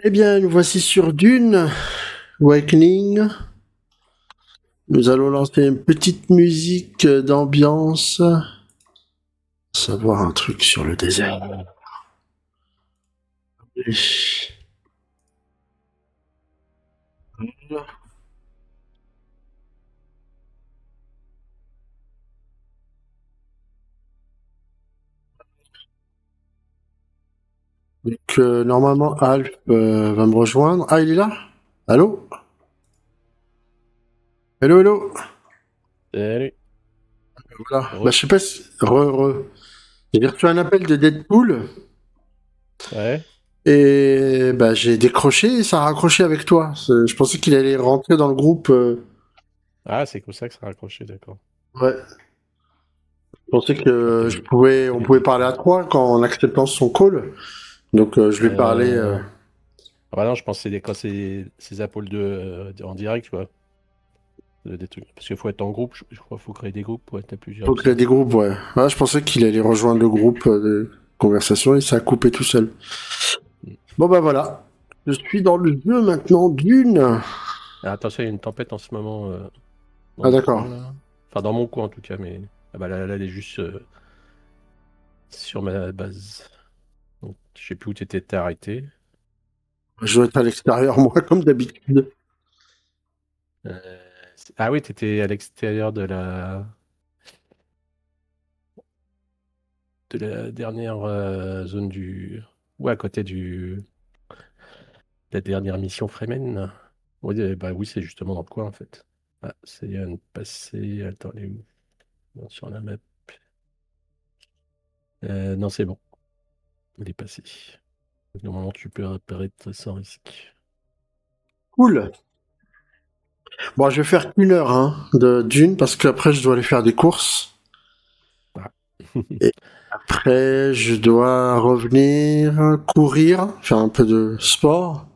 Eh bien, nous voici sur Dune, Awakening. Nous allons lancer une petite musique d'ambiance. Savoir un truc sur le désert. Donc, normalement, Alf va me rejoindre. Ah, il est là? Allô? Hello, hello. Salut. Voilà. Bah, Re. je sais pas si... J'ai reçu un appel de Deadpool Ouais. et bah, j'ai décroché et ça a raccroché avec toi. Je pensais qu'il allait rentrer dans le groupe. Ah, c'est comme ça que ça a raccroché, d'accord. Ouais. Je pensais Je crois que qu'il on y avait pouvait des parler à problèmes. trois quand en acceptant son call. Donc je lui ai parlé. Ah bah non, je pense que quand c'est Apple en direct, tu vois. Des trucs. Parce qu'il faut être en groupe, je crois qu'il faut créer des groupes pour être à plusieurs Faut qu'il y ait aussi. des groupes, ouais. Ouais, je pensais qu'il allait rejoindre le groupe de conversation et ça a coupé tout seul. Mm. Bon bah voilà. Je suis dans le jeu maintenant d'une. Ah, attention, il y a une tempête en ce moment dans Ah le d'accord. coin, là. Enfin, dans mon coin en tout cas, mais ah bah là, elle est juste sur ma base. Donc, je sais plus où t'es arrêté. Je dois être à l'extérieur, moi, comme d'habitude. Ah oui, t'étais à l'extérieur de la dernière zone du... ou à côté la dernière mission Fremen. Oui, bah oui, c'est justement dans le coin en fait. Ah, c'est un passé. Attends, elle est où? Non, sur la map. Non, c'est bon. Il est passé. Normalement, tu peux apparaître sans risque. Cool. Bon, je vais faire 1 heure de d'une parce qu'après je dois aller faire des courses. Ah. Et après, je dois revenir, courir, faire un peu de sport.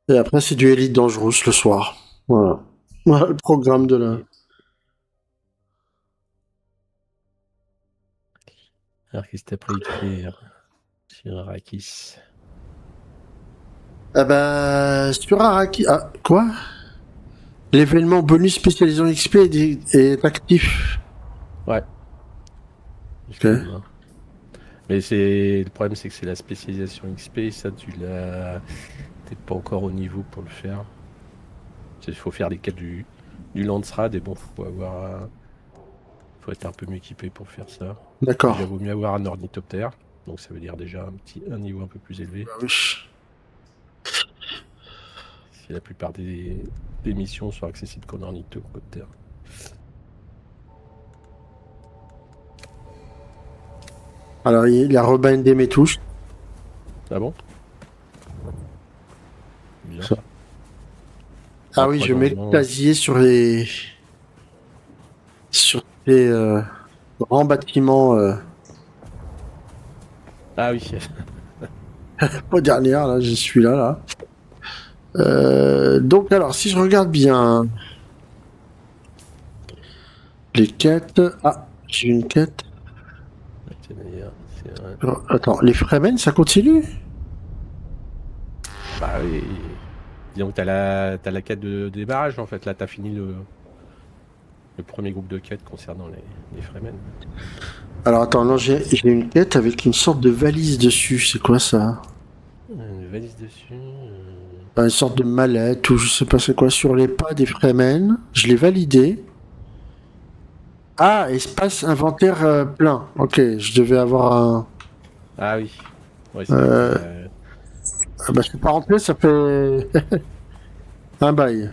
Et après, c'est du Elite Dangerous le soir. Voilà. Voilà le programme de la. Ok. Alors, qu'est-ce que t'as prévu de faire sur Arrakis? Ah bah, sur Araki. Ah, quoi? L'événement bonus spécialisé en XP est actif. Ouais, Ok. justement. Mais le problème, c'est que c'est la spécialisation XP. Ça, t'es pas encore au niveau pour le faire. Il faut faire les quêtes du Landsrad et bon, faut être un peu mieux équipé pour faire ça. D'accord. Déjà, vaut mieux avoir un ornithoptère. Donc, ça veut dire déjà un niveau un peu plus élevé. Bah oui. Si la plupart des missions sont accessibles qu'en ornithoptère. Alors, il a rebindé mes touches. Ah bon? Bizarre ça. Ah Bah, oui, après, je mets normalement. casier sur les grands bâtiments. Ah oui. Pas dernière, là, je suis là. Donc, alors, si je regarde bien les quêtes. Ah, j'ai une quête. Tiens, d'ailleurs, Alors, attends, les Fremen, ça continue? bah oui. Disons que t'as la quête de débarrage en fait. Là, t'as fini le premier groupe de quêtes concernant les Fremen. Alors, attends, non, j'ai une quête avec une sorte de valise dessus. C'est quoi ça? Une valise dessus. Une sorte de mallette ou je sais pas c'est quoi sur les pas des Fremen. Je l'ai validé. Ah, espace inventaire plein. Ok, je devais avoir un. Ah oui. Ouais, c'est avec Euh, ah bah, je peux pas rentrer, ça fait un bail.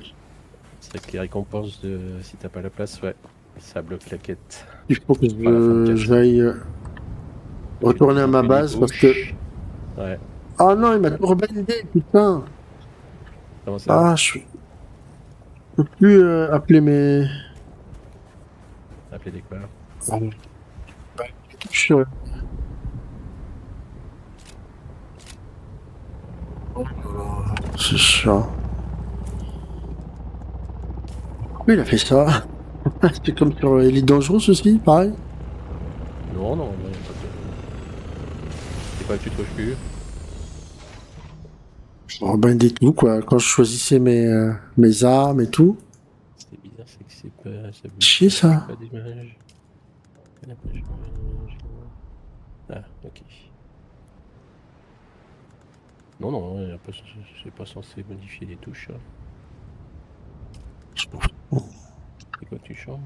c'est avec les récompenses de si t'as pas la place, ouais. Ça bloque la quête. Il faut que Enfin, la fin de quête. j'aille Tu te retourner à ma désenglues des base parce que. gauches. Ouais. Ah non, il m'a tout rebindé, putain. Comment ça? Ah, je peux plus appeler mes. Appeler des quoi? touches, C'est chiant. Pourquoi il a fait ça? C'est comme sur Elite Dangerous aussi, pareil. Non, normalement, il n'y a pas de. C'est quoi que tu trouves plus? Oh, ben des tout, quoi. Quand je choisissais mes armes et tout. C'est bizarre, c'est que c'est pas. Ça Chier, affiche ça. pas d'image. La page image. Ah, ok. Non, non, c'est pas censé modifier les touches. Hein. C'est quoi que tu changes?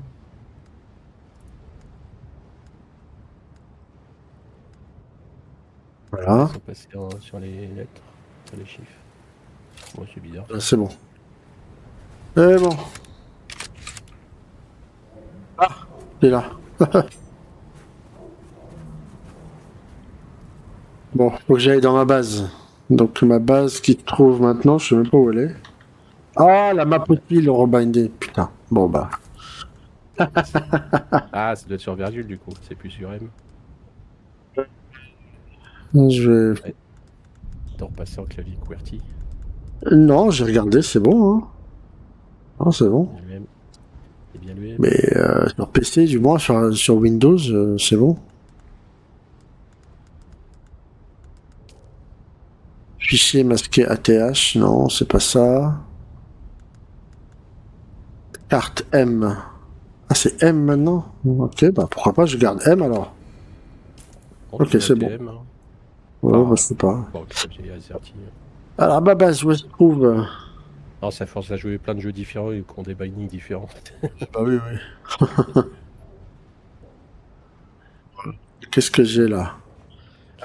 Voilà. Sans passer sur les lettres, sur les chiffres. Bon, c'est bizarre. Là, c'est bon. C'est bon. Ah, c'est là. Bon, faut que j'aille dans ma base. Donc ma base qui se trouve maintenant, je sais même pas où elle est. Ah, la map aussi, le rebindé. Putain. Bon bah. Ah, ça doit être sur Virgule du coup, c'est plus sur M. Je vais... Ouais. T'as repassé en clavier QWERTY. Non, j'ai regardé, c'est bon. Hein. Ah, c'est bon. Le M. C'est bien le M. Mais sur PC, du moins, sur Windows, c'est bon. Fichier masqué ATH, non, c'est pas ça. Carte M. Ah, c'est M maintenant. Ok, bah pourquoi pas, je garde M alors. Non, Ok, tu c'est restes bon. M. Hein. Ouais, Enfin, bah, je sais pas. bon, le clavier AZERTY. Alors, ma base, où elle se trouve Non, ça force à jouer plein de jeux différents et qui ont des bindings différents. Bah oui, oui. Qu'est-ce que j'ai là?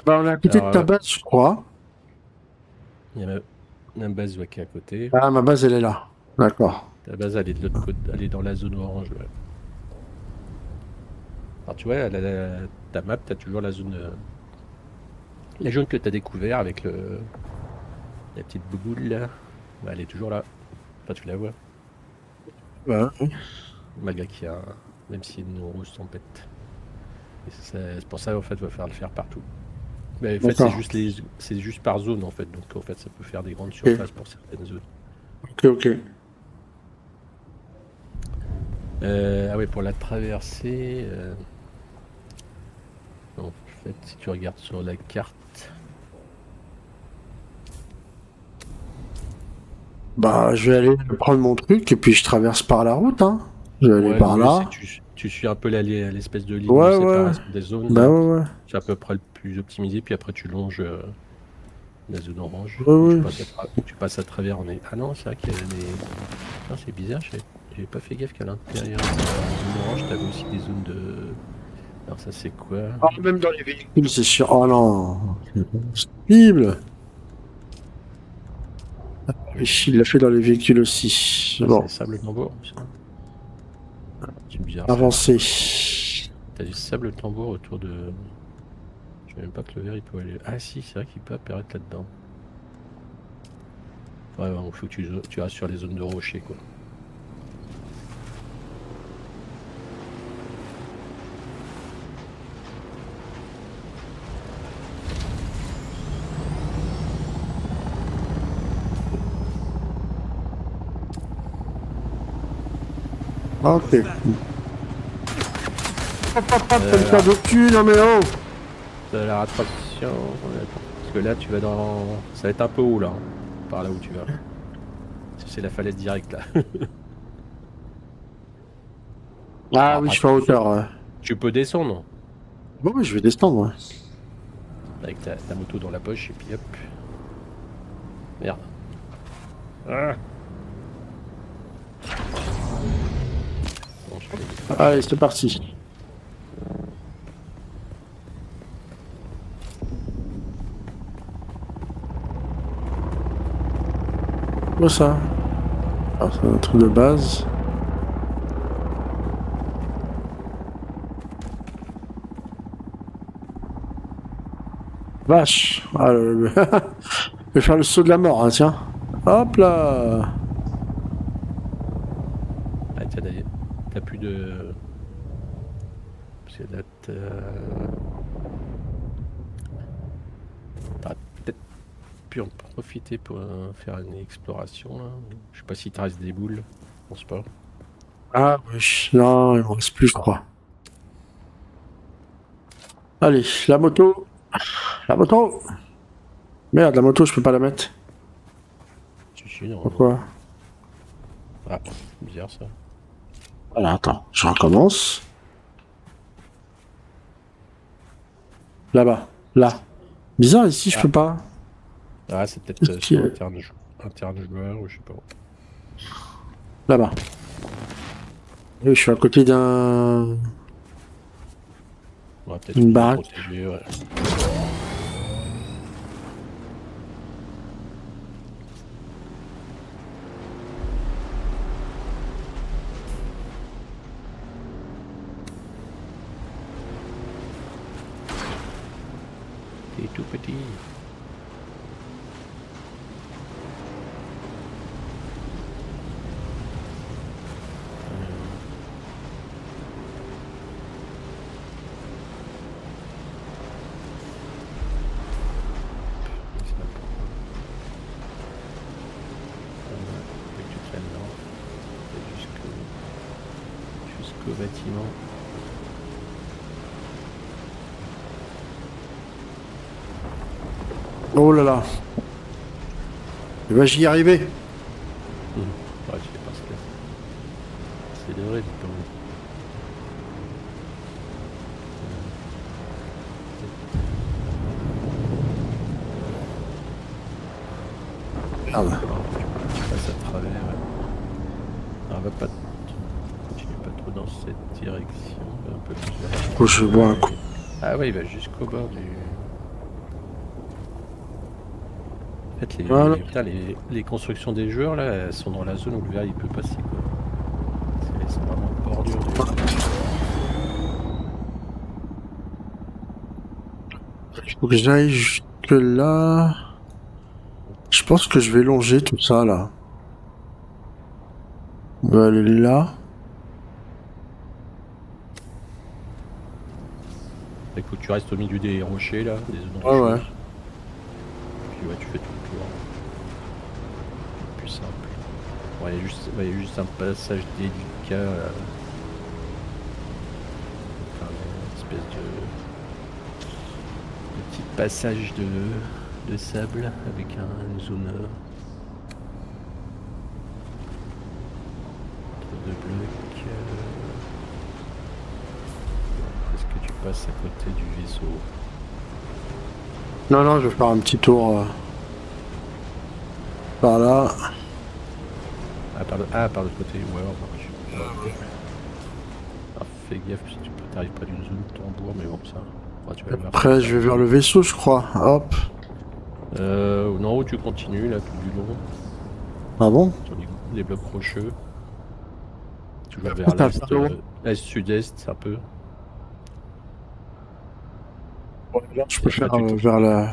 Bah, on est à côté de ta Alors, base, je crois. il y a ma base ouais, qui est à côté. Ah, ma base, elle est là. D'accord. Ta base, elle est de l'autre côté, elle est dans la zone orange. Ouais. Alors, tu vois, ta map, tu as toujours la zone. La jaune que tu as découvert avec la petite bouboule là. Bah, elle est toujours là. Enfin, tu la vois. Ouais. Malgré qu'il y a. Même s'il y a une rose tempête. Et c'est pour ça, en fait, il va falloir le faire partout. Mais en fait, D'accord. c'est juste par zone, en fait. Donc, en fait, ça peut faire des grandes Ok, surfaces pour certaines zones. ok. Ok. Ah ouais, pour la traversée. En fait, si tu regardes sur la carte. Bah, je vais aller prendre mon truc et puis je traverse par la route, hein. Je vais aller Ouais, le par mieux, c'est là. que tu suis un peu l'espèce de ligne de Ouais, ouais. séparation des zones, Bah, là. ouais, ouais. C'est à peu près le plus optimisé. Puis après, tu longes la zone orange. Ouais, Ou ouais. tu passes à travers. Ah non, c'est vrai qu'il y a des. Ah, c'est bizarre, j'ai pas fait gaffe qu'à l'intérieur de la zone orange, t'avais aussi des zones de. Alors, ça, c'est quoi? Ah, même dans les véhicules, c'est sûr. Oh non. C'est possible. Il l'a fait dans les véhicules aussi. Ah, c'est Bon. sable tambour, ça. C'est bizarre, ça. Avancé. T'as du sable tambour autour de. Je sais même pas que le verre il peut aller. Ah, si, c'est vrai qu'il peut apparaître là-dedans. Ouais, bon, faut que tu restes sur les zones de rochers, quoi. Ok. Euh, T'as de cul, non mais oh. la rattraction. Attends, parce que là, tu vas dans. Ça va être un peu haut, là. Hein, par là où tu vas. C'est la falaise directe, là. Ah Alors, oui, je après, suis en hauteur, ouais. tu peux descendre Bon, oui, je vais descendre, ouais. avec ta moto dans la poche et puis hop. Merde. Ah. Bon, je fais- Allez, c'est parti. Quoi ça? Ah, c'est un truc de base. Vache. Ah, je vais faire le saut de la mort, hein, tiens. Hop là. Ah, tiens, t'as plus de. Parce que là, t'aurais peut-être pu en profiter pour faire une exploration, là. Je sais pas si t'as resté des boules. Je pense pas. Ah oui. Non, il me reste plus, je crois. Allez, la moto. La moto. Merde, la moto, je peux pas la mettre. continue normalement. Pourquoi? Ah, bizarre ça. Voilà, attends, je recommence. Là-bas, là. Bizarre, ici, je peux pas. Ah, c'est peut-être Qu'est-ce qu'il y sur a interne joueur ou je sais pas. Là-bas. Oui, je suis à côté d'un... Ouais, peut-être Une une zone baraque. protégée, ouais. T'es tout petit. Je sais pas pourquoi. Faut que tu te là-dedans. Jusqu'au bâtiment. Oh là là. Eh ben, j'y arriver. Ouais, je sais pas ce que c'est de vrai, dis donc. Merde. Tu passes à travers. On va pas continue pas trop dans cette direction. Un peu plus vers Faut que je bois un coup. Ah ouais, il va jusqu'au bord du. En fait, Voilà. putain, les constructions des joueurs là, elles sont dans la zone où le verre il peut passer quoi. C'est vraiment en bordure du. Il faut que j'aille jusque là. Je pense que je vais longer tout ça, là. On va aller là. Écoute, tu restes au milieu des rochers là, des zones Ouais, ouais. rocheuses. Puis ouais, tu fais tout le tour. Plus simple. Ouais, il y a juste un passage délicat. Enfin, une espèce de petit passage de sable avec une zone entre deux blocs. Est-ce que tu passes à côté du vaisseau? Non, non, je vais faire un petit tour par là. Par l'autre côté, ouais, on marche. Ah, fais gaffe si tu t'arrives pas d'une zone de tambour, mais bon, ça. Ouais, tu vas le voir. Après, je vais vers le vaisseau, je crois. Hop. Non, où tu continues là tout du long, Ah bon? sur les blocs rocheux. Toujours vers Putain, l'est, pas loin. est-sud-est un peu. Je peux Là, faire vers la... vers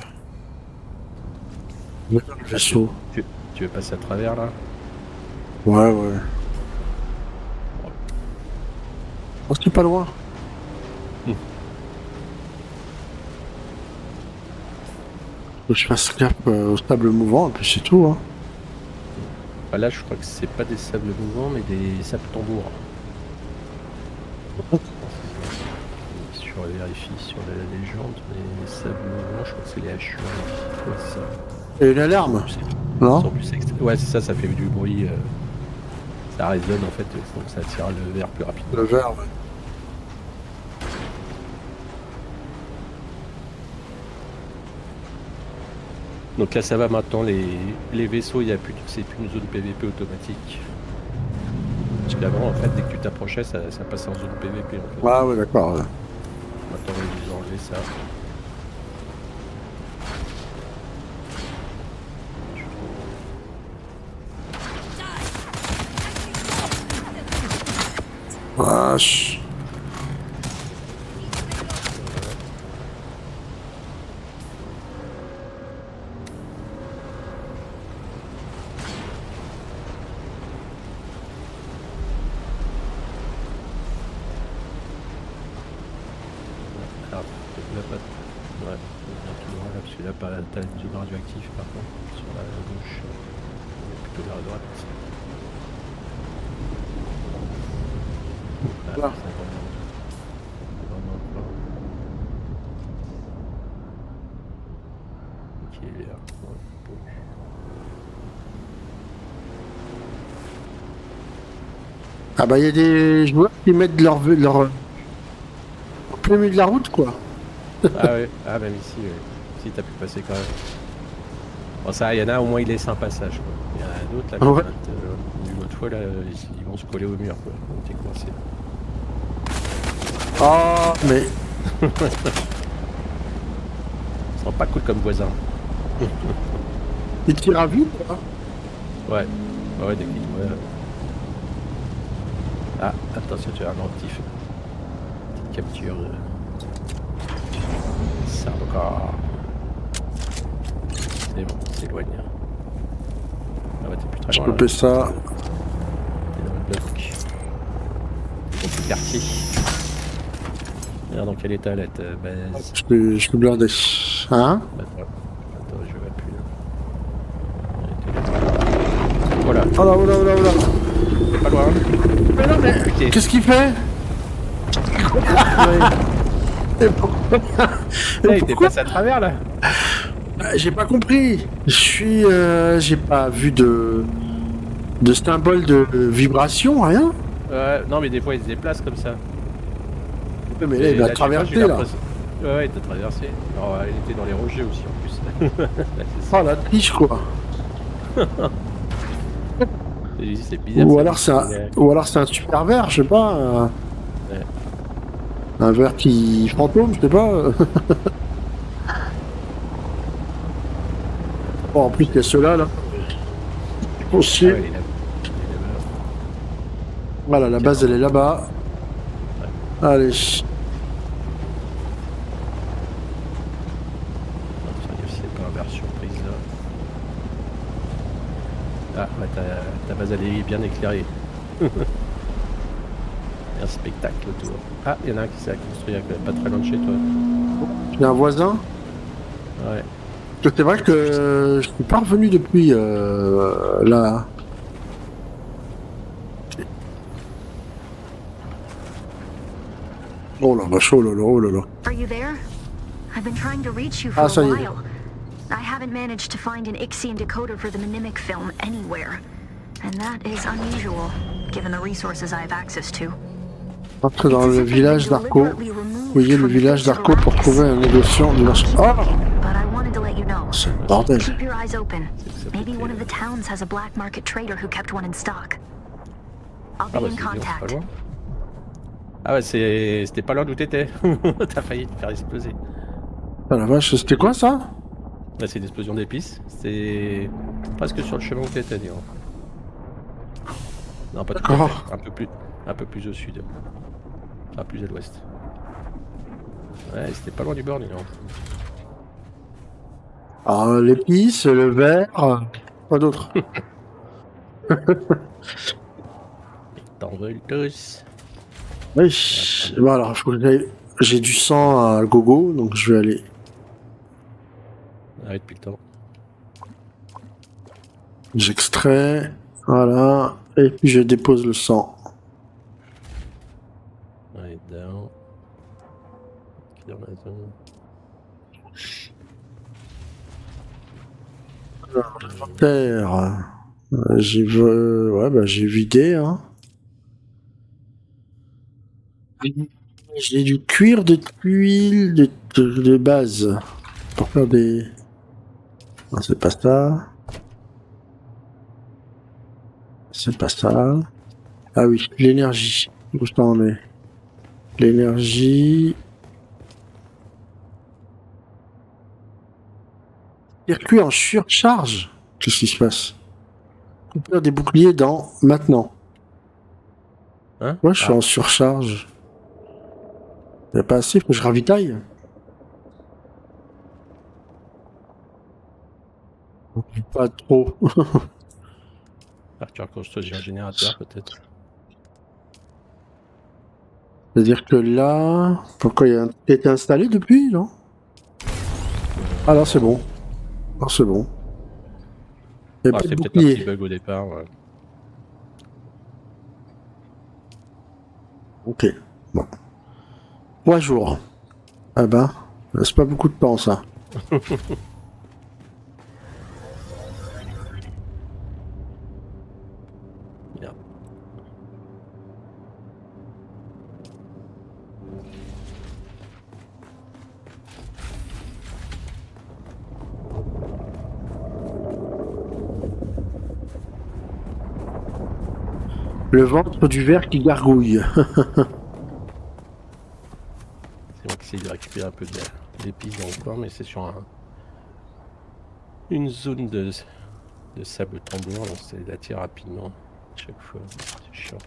le là, vaisseau. tu veux passer à travers là? Ouais, ouais. Oh, c'est pas loin. Hmm. Faut que je fasse gaffe au sable mouvant, et puis c'est tout, hein. Ah, là, je crois que c'est pas des sables mouvants, mais des sables tambours. Sur vérifie sur la légende, mais les sables mouvants, je crois que c'est les hachures. Ouais, c'est ça. Et une alarme? Non? Ouais, c'est ça, ça fait du bruit. Ça résonne en fait, donc ça attire le verre plus rapidement. Le verre, ouais. Donc là, ça va maintenant. Les vaisseaux, il y a plus, c'est plus une zone PVP automatique. Parce qu'avant, en fait, dès que tu t'approchais, ça passait en zone PVP. En fait. Ah ouais, d'accord. Ouais. Maintenant, ils ont enlevé ça. Wesh. Alors, là, pas. Ouais, tout droit là, parce que là, t'as une zone radioactive par contre, sur la gauche. On est plutôt vers la droite. Là. C'est vraiment pas. Ok, il est là. Ouais, bon. Ah bah il y a des joueurs qui mettent leur au plein milieu de la route quoi. Ah ouais, ah même ici, ouais. Si t'as pu passer quand même. Bon ça, il y en a au moins il laisse un passage quoi. Il y en a d'autres là, Ouais. comme une autre fois là, ils vont se coller au mur quoi. Donc t'es coincé. Oh mais Ils sont pas cool comme voisins. il tire à vue quoi. Ouais. Ouais, dès qu'ils voient. Ah, attention, tu as un actif. Petite capture. Ça encore. C'est bon, s'éloigne. Ah ouais, t'es plus très Je loin peux là. payer ça. T'es dans le bloc. Dans le quartier. Regarde dans quel état là, ta base. Je suis blindé. Hein? Attends, je vois plus là. Voilà, Oh là, oh là, oh là, oh là. t'es pas loin. Mais non mais Ok. qu'est-ce qu'il fait? Et pourquoi? Là, Et il t'est pourquoi? passé à travers là. J'ai pas compris. J'ai pas vu de symbole de vibration, rien. Non, mais des fois il se déplace comme ça. Mais là, il va là, je sais pas, j'ai traverser là. l'impression. Ouais, il t'a traversé. Alors, elle était dans les rochers aussi en plus. Là, c'est ça. Oh la triche quoi. C'est bizarre. Ça dit Ou alors c'est un super verre, je sais pas. Ouais. Un verre qui fantôme, je sais pas. Bon, en plus il y a ceux-là là. Ah Aussi. ouais, il est là. Il est là-bas. Voilà, la Tiens, base elle est là-bas. Allez. c'est pas un verre surprise là. Ah ouais, ta base elle est bien éclairée. Il y a un spectacle autour. Ah, il y en a un qui s'est construit pas très loin de chez toi. J'ai un voisin. Ouais. C'est vrai que je suis pas revenu depuis là. Oh la vache, oh là là, oh là là. Are you there? I've been trying to reach you for Ah, a ça y est. while. I haven't managed to find an Ixian decoder for the Mnemic film anywhere. And that is unusual, given the resources I have access to. Entrez dans le village d'Arco. Fouillez le village d'Arco pour trouver un négociant du marché. Oh! But I wanted to let you know. C'est le bordel. Keep your eyes open. Maybe one of the towns has a black market trader who kept one in stock. I'll be Ah bah in c'est bien, c'est pas contact. loin. Ah ouais, c'était pas loin d'où t'étais. T'as failli te faire exploser. Ah la vache, c'était quoi ça? Là, c'est une explosion d'épices. C'est presque sur le chemin où t'étais, dis donc. Non, pas tout à D'accord. fait. Un peu plus au sud. Enfin, plus à l'ouest. Ouais, c'était pas loin du bord, dis donc. Ah, l'épice, le verre, quoi d'autre? T'en veux tous. Oui. Bon alors, j'ai du sang à gogo, donc je vais aller. Ah ouais, depuis le temps. J'extrais, voilà, et puis je dépose le sang. Ouais, down. Qui est dans la zone. Terre, ouais, bah j'ai vidé, hein. J'ai du cuir de tuile de base pour faire des. Non, c'est pas ça. C'est pas ça. Ah oui, l'énergie. Où ça en est? L'énergie. Circuit en surcharge. Qu'est-ce qui se passe? Coupeur des boucliers dans maintenant. Hein? Moi, je suis en surcharge. Il n'y a pas assez, faut que je ravitaille. Pas trop. Ah, tu reconstruis un générateur, peut-être. C'est-à-dire que là... Pourquoi il y a un qui a été installé depuis, non? Ah là, c'est bon. Ah, c'est bon. Il n'y a Ah, pas de c'est peut-être un petit bouclier. bug au départ. Ouais. Ok. Bon. 3 jours. Ah ben, c'est pas beaucoup de temps, ça. Merde. Le ventre du ver qui gargouille. C'est moi qui essaye de récupérer un peu d'épices dans le coin, mais c'est sur une zone de sable tambour, donc c'est d'attirer rapidement chaque fois. C'est chiant.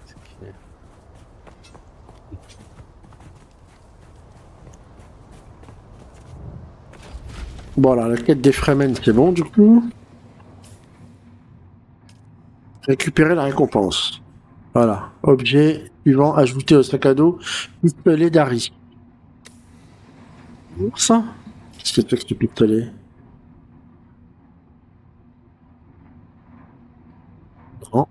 C'est qu'il est. Bon, alors, la quête des Fremen, c'est bon, du coup. Récupérer la récompense. Voilà. Objet suivant, ajouté au sac à dos. Pistolet d'Harry. Ça? Qu'est-ce que c'est que ce pistolet? Non.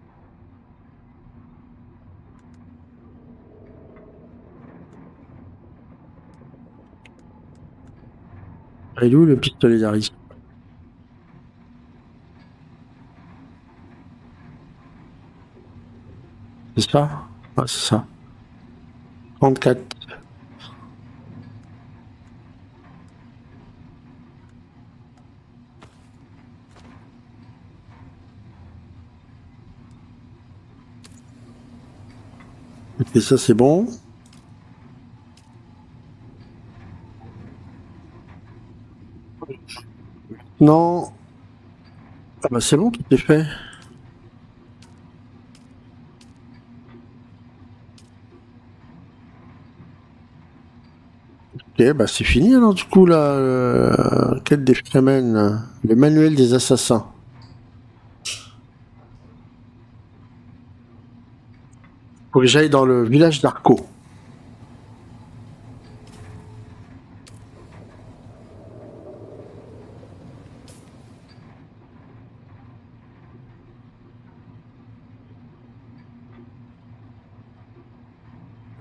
Il est où le pistolet d'Harry? C'est ça? Ah, c'est ça. 34. Et ça, c'est bon. Non. Ah bah c'est bon, tout est fait. Ok, bah c'est fini alors du coup là, quête des Fremen, le manuel des assassins. Faut que j'aille dans le village d'Arco.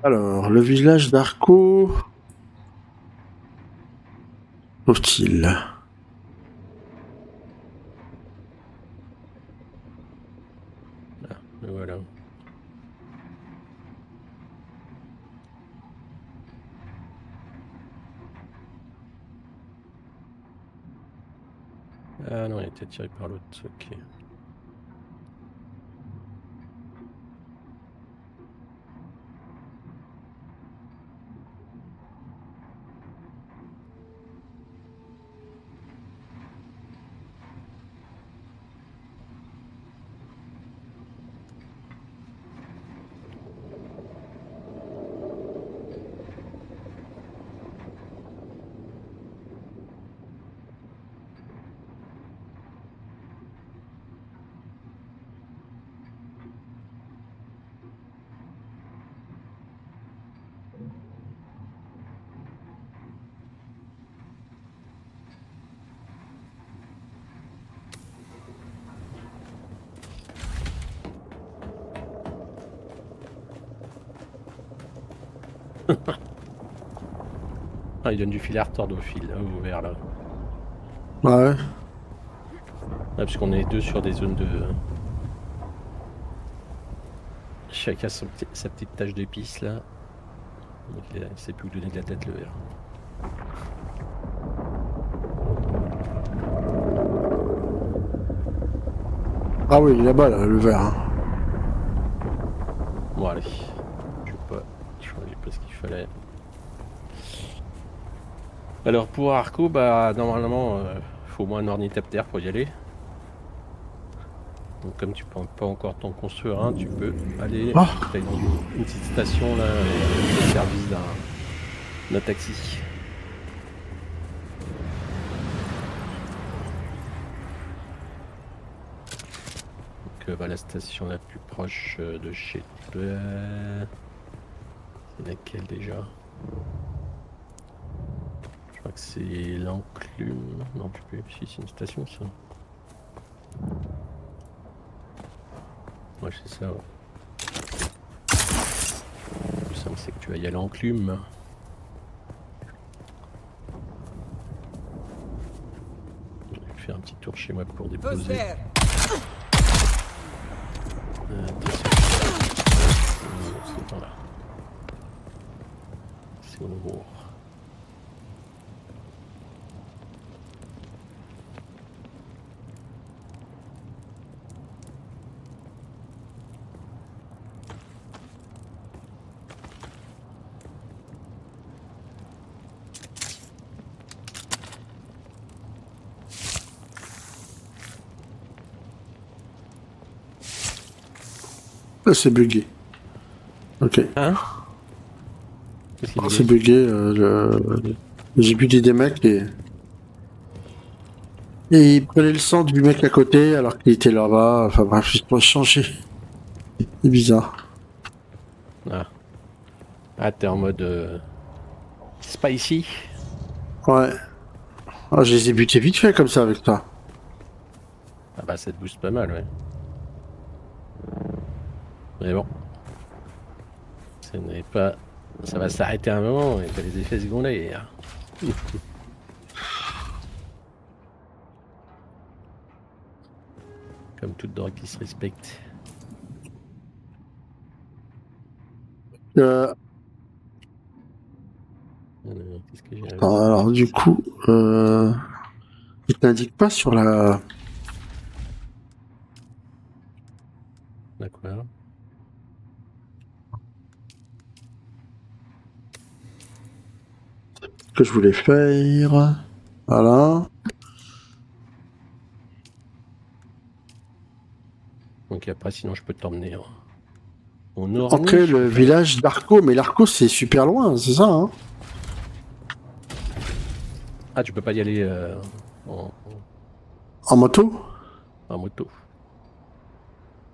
Alors, le village d'Arco. Trouve-t-il? Et voilà. Ah non, il était tiré par l'autre, ok. Ah, il donne du fil à retordre au fil, au vert là. Ouais. Ah, parce qu'on est deux sur des zones de. Chacun sa petite tache d'épices là. Donc il sait plus où donner de la tête le vert. Ah oui, là-bas, là, le vert. Hein. Bon allez. Je vais pas changer pas ce qu'il fallait. Alors pour Arco, bah normalement faut au moins un ornithoptère pour y aller. Donc comme tu peux pas encore t'en construire un, tu peux aller Oh. dans une petite station là, au service d'un taxi. Donc bah, la station la plus proche de chez toi, c'est laquelle déjà? Je crois que c'est l'enclume. Non, tu peux. Si, c'est une station ça. Ouais, c'est ça. Ouais. Le plus simple, c'est que tu vas y aller en enclume. Je vais faire un petit tour chez moi pour déposer. C'est par là. C'est au nord. Là, c'est bugué. Ok. Hein? Qu'est-ce qu'il Ah, dit? c'est bugué. J'ai buté des mecs et il prenait le sang du mec à côté alors qu'il était là-bas. Enfin bref, il faut changer. C'est bizarre. Ah. Ah, t'es en mode spicy. Ouais. Ah, je les ai butés vite fait comme ça avec toi. Ah bah ça te booste pas mal, ouais. Mais bon. Ce n'est pas... Ça va s'arrêter un moment et t'as les effets secondaires. Comme toute drogue qui se respecte. Euh, Qu'est-ce que j'ai alors du coup, il t'indique pas sur la... D'accord. que je voulais faire. Voilà. Donc après, sinon, je peux t'emmener en Ornie. Entrer Je peux le faire... village d'Arco, mais l'Arco c'est super loin, c'est ça, hein? Ah, tu peux pas y aller en, En moto? en moto.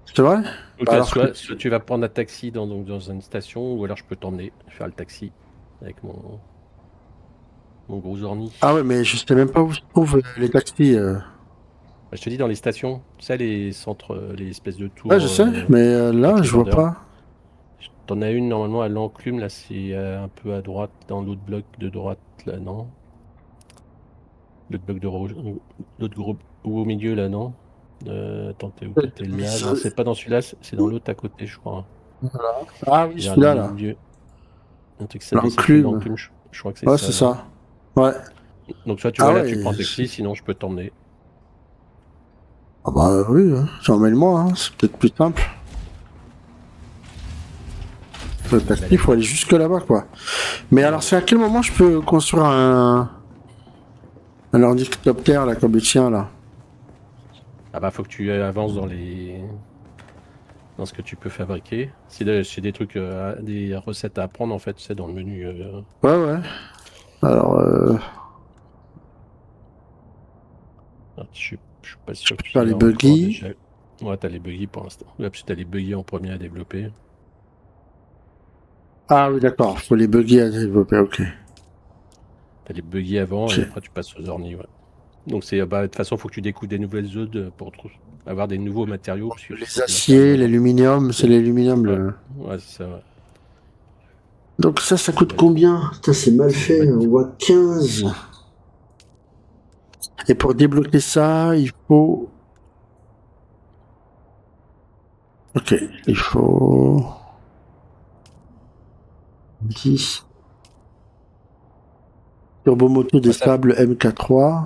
C'est vrai? Donc Alors que... soit tu vas prendre un taxi donc, dans une station, ou alors je peux t'emmener faire le taxi avec mon gros orni. Ah ouais, mais je sais même pas où se trouvent les taxis. Bah, je te dis dans les stations, tu sais les centres, les espèces de Ouais, tours je sais, mais là, avec les je vois vendeurs. pas. T'en as une normalement à l'enclume, là c'est un peu à droite, dans l'autre bloc de droite, là non. L'autre bloc de rouge, l'autre groupe, ou au milieu là non. Attends, t'es où? T'es là? Non, c'est pas dans celui-là, c'est dans l'autre à côté, je crois. Ah oui, Vers le celui-là, là. milieu. Un truc qui s'appelle L'enclume. l'enclume, je crois que c'est Ouais, ça c'est là. ça. Ouais. Donc soit tu Ah vas là, tu prends ouais. un taxi, sinon je peux t'emmener. Ah bah oui, hein. Emmène-moi, hein. C'est peut-être plus simple. Le taxi, il faut aller jusque là-bas, quoi. Mais alors, c'est à quel moment je peux construire un ordicoptère, là, comme le tien, là? Ah bah faut que tu avances dans ce que tu peux fabriquer. C'est des trucs, des recettes à apprendre en fait, c'est dans le menu. Ouais, ouais. Alors, Je suis pas sûr que tu faire y les as encore buggy. déjà. Ouais, t'as les buggy pour l'instant. Ouais, parce que t'as les buggy en premier à développer. Ah oui, d'accord. Faut les buggy à développer, ok. T'as les buggy avant et Ok. après tu passes aux ornis, ouais. Donc c'est bah de toute façon faut que tu découvres des nouvelles zones pour avoir des nouveaux matériaux parce que Les c'est des matériaux aciers, avant. l'aluminium, c'est l'aluminium, Ouais, le... ouais c'est ça. Ouais. Donc ça coûte Ouais, combien? Putain, c'est mal c'est des fait, on voit 15. Et pour débloquer ça, il faut... Ok, il faut... 10. Turbomoto Ouais, ça, déstable MK3.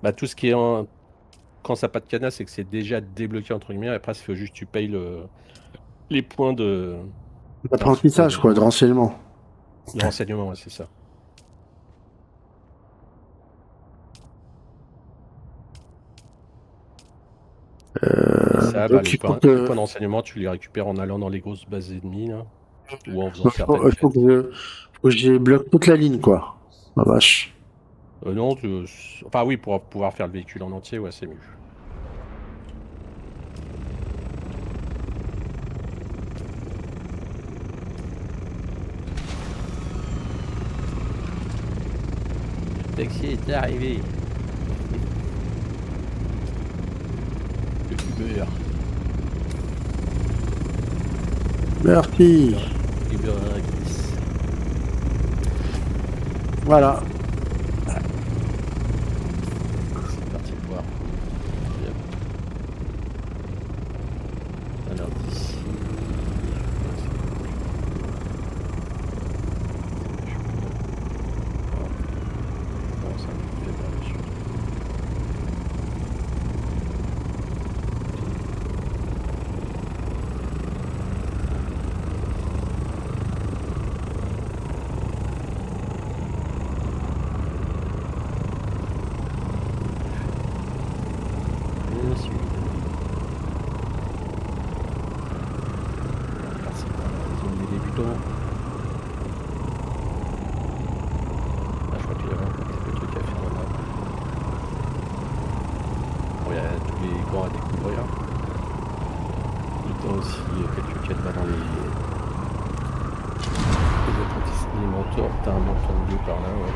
bah, tout ce qui est quand ça n'a pas de cadenas, c'est que c'est déjà débloqué entre guillemets. Après, il faut juste que tu payes les points D'apprentissage, quoi, de renseignement. de renseignement, ouais, c'est ça. Et ça, bah, Donc il faut les que... points de renseignement, tu les récupères en allant dans les grosses bases ennemies, là, ou en faisant certaines Il faut quêtes. que je débloque toute la ligne, quoi. Ma vache. Non, enfin oui, pour pouvoir faire le véhicule en entier, ouais, c'est mieux. Le taxi est arrivé. Le Uber. Merci. Uber Eats. Voilà. C'est parti voir. Yep. Alors d'ici. Non, ça me fait pas dessus. des camps à découvrir. Autant aussi quelques quêtes dans les apprentissages, les mentors. T'as un mentor de par là, ouais.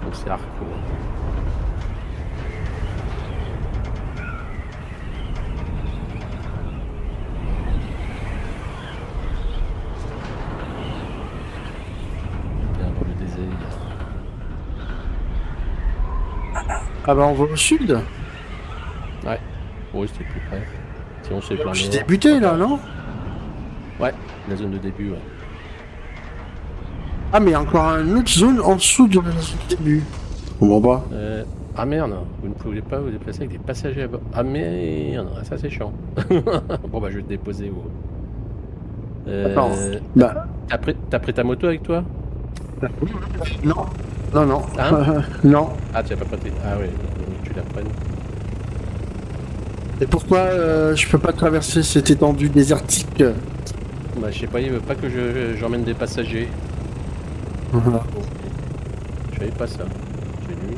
Donc c'est Arco. Bien dans le désert. Ah bah on va au sud. Ouais, oui c'était plus près. Sinon c'est plein J'ai nord. débuté là, non? Ouais, la zone de début, ouais. Ah mais il y a encore une autre zone en dessous de la zone de début. Je comprends pas. Ah merde, vous ne pouvez pas vous déplacer avec des passagers à bord. Ah merde, ça c'est chiant. Bon bah je vais te déposer au... Attends. Bah T'as pris ta moto avec toi? non. Non, non. Hein? Non. Ah tu as pas prêté. Ah oui, donc tu la prennes. Et pourquoi je peux pas traverser cette étendue désertique? Bah je sais pas, il veut pas que j'emmène des passagers. Je savais pas ça. J'ai lu.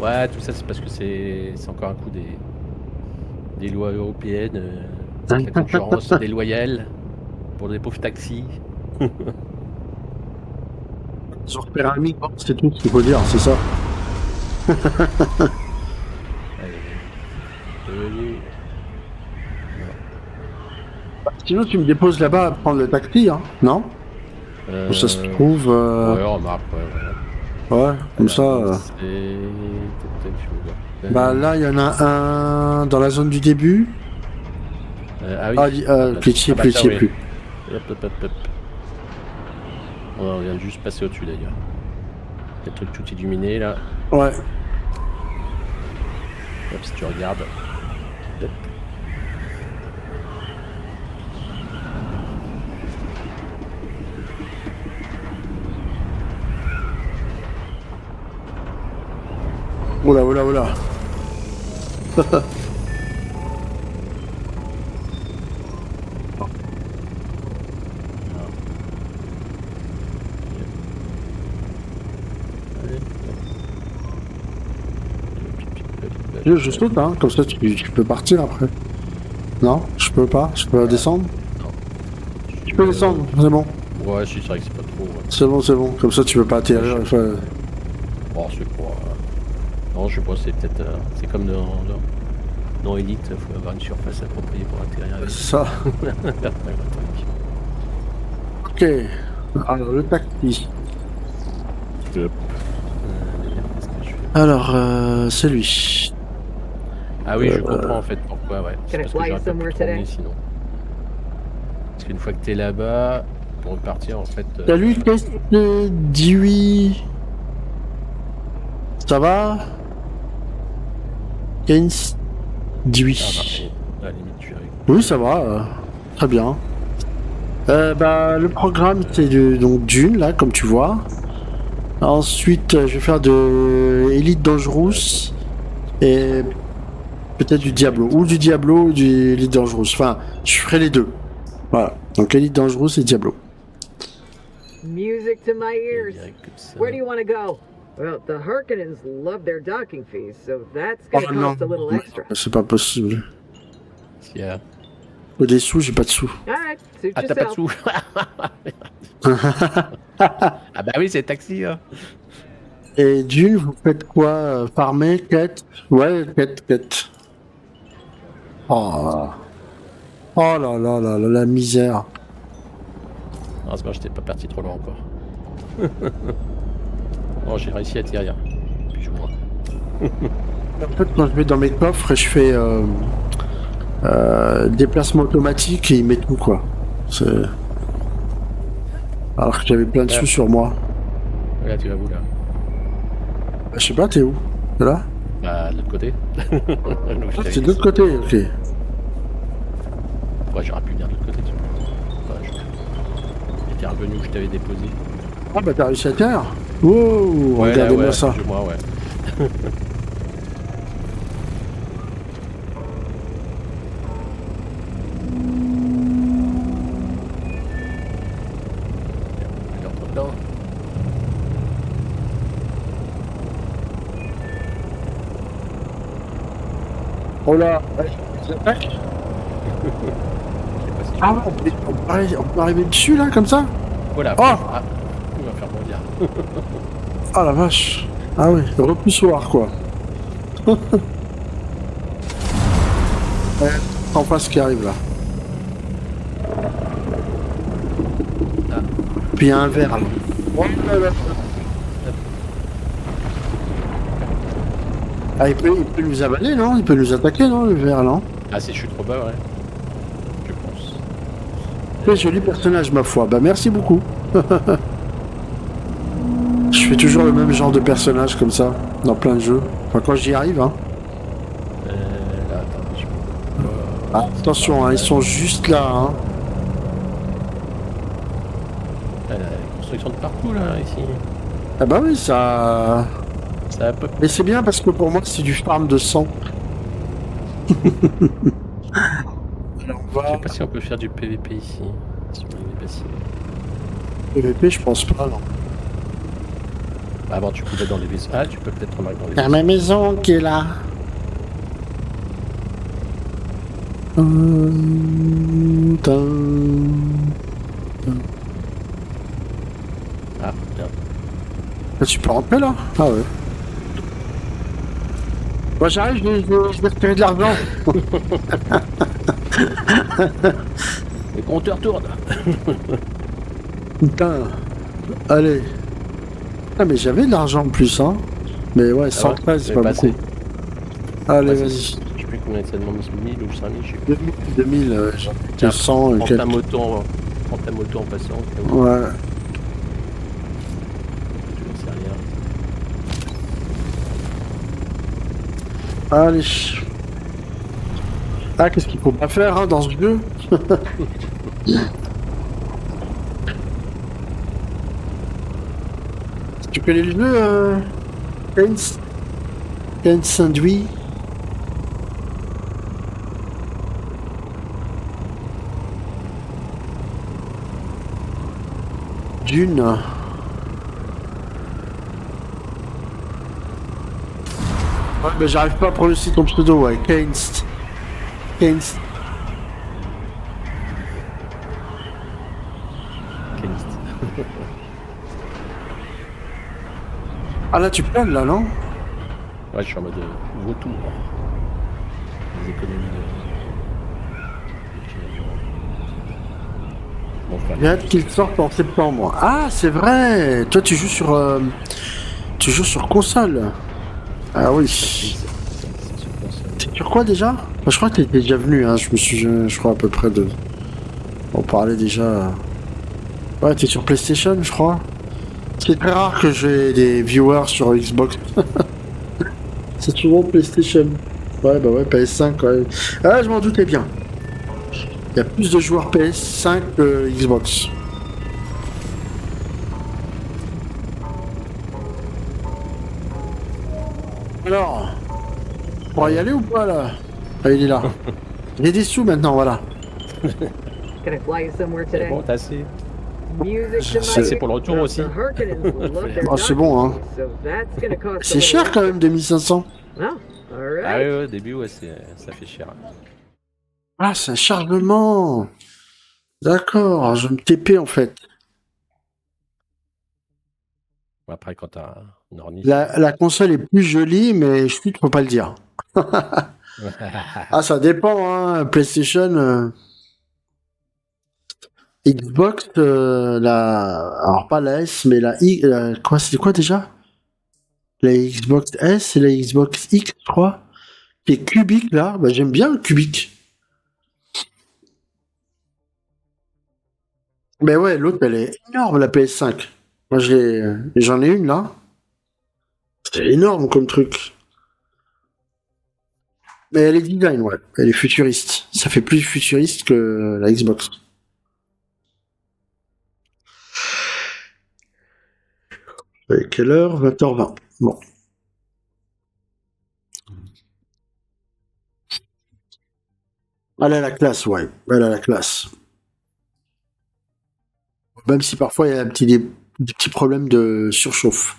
Ouais, tout ça c'est parce que c'est encore un coup des lois européennes, la concurrence déloyale pour les pauvres taxis. Ils ont repéré un micro, c'est tout ce qu'il faut dire, c'est ça. Allez. Sinon tu me déposes là-bas à prendre le taxi, hein, non? Où ça se trouve... Ouais, remarque, ouais. Ouais, comme ça... Bah là, il y en a un dans la zone du début. Ah oui. Plus de bah, plus. Hop. On vient de juste passer au-dessus d'ailleurs. Il y a le truc tout illuminé là. Ouais. Hop, si tu regardes. Hop. Oula. Je saute, hein, comme ça tu peux partir après. Non, je peux pas, je peux descendre. Non. Tu peux descendre, c'est bon. Ouais, c'est vrai que c'est pas trop. Ouais. C'est bon, comme ça tu peux pas atterrir. Enfin... Oh, c'est quoi non, je sais pas, c'est peut-être. C'est comme dans Elite, il faut avoir une surface appropriée pour atterrir avec. C'est ça. Ok. Alors, le taxi. Qu'est-ce que je fais? Alors, c'est lui. Ah oui, je comprends en fait pourquoi, ouais. C'est Can I parce que fly j'aurais pas somewhere pu tourner today? sinon. Parce qu'une fois que t'es là-bas, pour repartir en fait. Salut, test 18. Ça va? 15 18. À la limite, tu arrives. Oui, ça va. Très bien. Bah, le programme, c'est donc Dune, là, comme tu vois. Ensuite, je vais faire de Elite Dangerous et peut-être du Diablo. Ou du Diablo ou du Elite Dangerous. Enfin, je ferai les deux. Voilà. Donc, Elite Dangerous et Diablo. Music to my ears. Direct comme ça. Where do you want to go? Well, the Harkonnens love their docking fees, so that's gonna Oh non, cost a little extra. c'est pas possible. S'il y a- Faut des sous, j'ai pas de sous. All right, suit Ah, t'as pas de yourself. sous. Ah bah oui, c'est taxi. Hein. Et Dune, vous faites quoi? Farmer, quête? Ouais, quête. Oh là, la misère. Non, c'est bon, j'étais pas parti trop loin encore. Bon, j'ai réussi à atterrir. Plus ou moins. En fait, quand je vais dans mes coffres et je fais déplacement automatique et il met tout, quoi. C'est... Alors que j'avais plein de sous sur moi. Là, tu vas où là? Je sais pas, t'es où? T'es là? Bah, de l'autre côté. Donc, je t'avais C'est de dit. l'autre côté, ok. Ouais, j'aurais pu venir de l'autre côté. J'étais revenu où je t'avais déposé. Ah bah t'as réussi à terre. Wow, regardez-moi ça. Moi, ouais. Il entre dedans. Oh là, ils attaquent. Je sais pas si Ah ouais, on peut arriver dessus là, comme ça. voilà. Oh. Ah, il va faire bondir. Ah la vache. Ah oui, repoussoir quoi. Ouais, en face qui arrive là. Ah. Puis il y a un verre là. Ah, il peut nous avaler, non? Il peut nous attaquer, non, le verre, non? Ah, si je suis trop bas, ouais. Je pense. Quel joli personnage, ma foi. Bah, merci beaucoup. Je fais toujours le même genre de personnage comme ça, dans plein de jeux. Enfin, quand j'y arrive, hein. Là, attends, je peux... Ah, attention, hein, ils sont juste là, hein. La construction de partout, là, ici. Ah bah oui, ça... Ça a peu... Mais c'est bien parce que pour moi, c'est du farm de sang. Alors, on Je sais va... pas si on peut faire du PVP ici. Si on est passé. PVP, je pense pas, non. Bah, avant, tu pouvais dans les vaisseaux. Ah, tu peux peut-être remarquer dans les Il y a vaisseaux. ma maison qui est là. Ah, bien. Tu peux rentrer là? Ah ouais. Moi j'arrive, je vais retirer de l'argent. Le compteur tourne. Putain. Allez. Ah mais j'avais de l'argent en plus, hein. Mais ouais, 113, c'est pas beaucoup. Allez, Ouais, vas-y. Je sais plus combien ça demande, 1000 ou 5000, je sais plus. 2000, Tiens, 200 et prends quelques. prends ta moto en passant. Ouais. Tu ne sais rien. Allez. Ah, qu'est-ce qu'il faut pas faire hein, dans ce jeu? Tu connais le jeu, Keynes Sandwich? Dune. Ouais, mais j'arrive pas à prononcer ton pseudo, ouais. Keynes. Keynes. Ah là, tu planes là, non? Ouais, je suis en mode vautour. Les économies de... Bon, J'ai hâte qu'il sorte en septembre. Ah, c'est vrai. Toi, tu joues sur console. Ah oui. T'es sur quoi déjà? Enfin, je crois que t'étais déjà venu. Hein. Je crois à peu près de. On parlait déjà. Ouais, t'es sur PlayStation, je crois. C'est très rare que j'ai des viewers sur Xbox. C'est souvent PlayStation. Ouais, bah ouais, PS5 quand même. Ah, je m'en doutais bien. Il y a plus de joueurs PS5 que Xbox. Alors, on va y aller ou pas là? Ah, il est là. Il y a des sous maintenant, voilà. Can I fly you somewhere C'est today? bon, t'as assez. Music C'est tonight. pour le retour aussi. The Harkonnens love their Ah, c'est bon, hein. docking fees, so that's gonna cost a C'est little cher quand même, 2500. Well, all Ah right. ouais, au début, ouais, ça fait cher. Ah, c'est un chargement. D'accord, je me TP en fait. Bon, après, quand t'as un orni... La console est plus jolie, mais je ne peux pas le dire. Ah, ça dépend, hein. PlayStation, Xbox, alors pas la S, mais quoi, c'est quoi déjà? La Xbox S et la Xbox X, je crois. Qui est cubique là, bah, j'aime bien le cubique. Mais ouais, l'autre elle est énorme, la PS5. Moi j'en ai une là. C'est énorme comme truc. Mais elle est design, ouais. Elle est futuriste. Ça fait plus futuriste que la Xbox. Et quelle heure? 20h20. Bon. Elle a la classe, ouais. Elle a la classe. Même si parfois il y a des petits problèmes de surchauffe.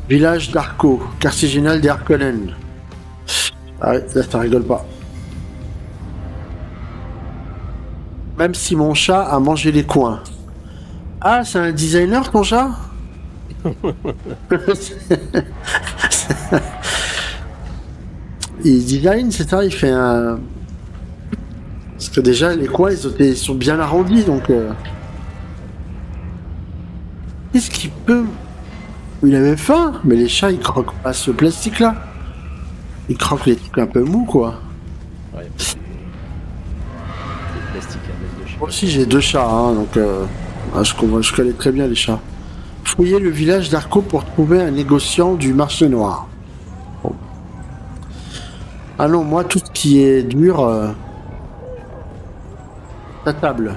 Village d'Arco, quartier général des Harkonnen. Ah ouais, là ça rigole pas. Même si mon chat a mangé les coins. Ah, c'est un designer ton chat? Il design, c'est ça, il fait un... Parce que déjà, les coins, ils sont bien arrondis, donc... Qu'est-ce qu'il peut... Il avait faim, mais les chats, ils croquent pas ce plastique-là. Ils croquent les trucs un peu mous, quoi. Ouais, c'est plastique à base de chat. Moi aussi, j'ai 2 chats, hein, donc... je connais très bien les chats. Fouiller le village d'Arco pour trouver un négociant du marché noir. Bon. Ah non, moi, tout ce qui est dur... La table.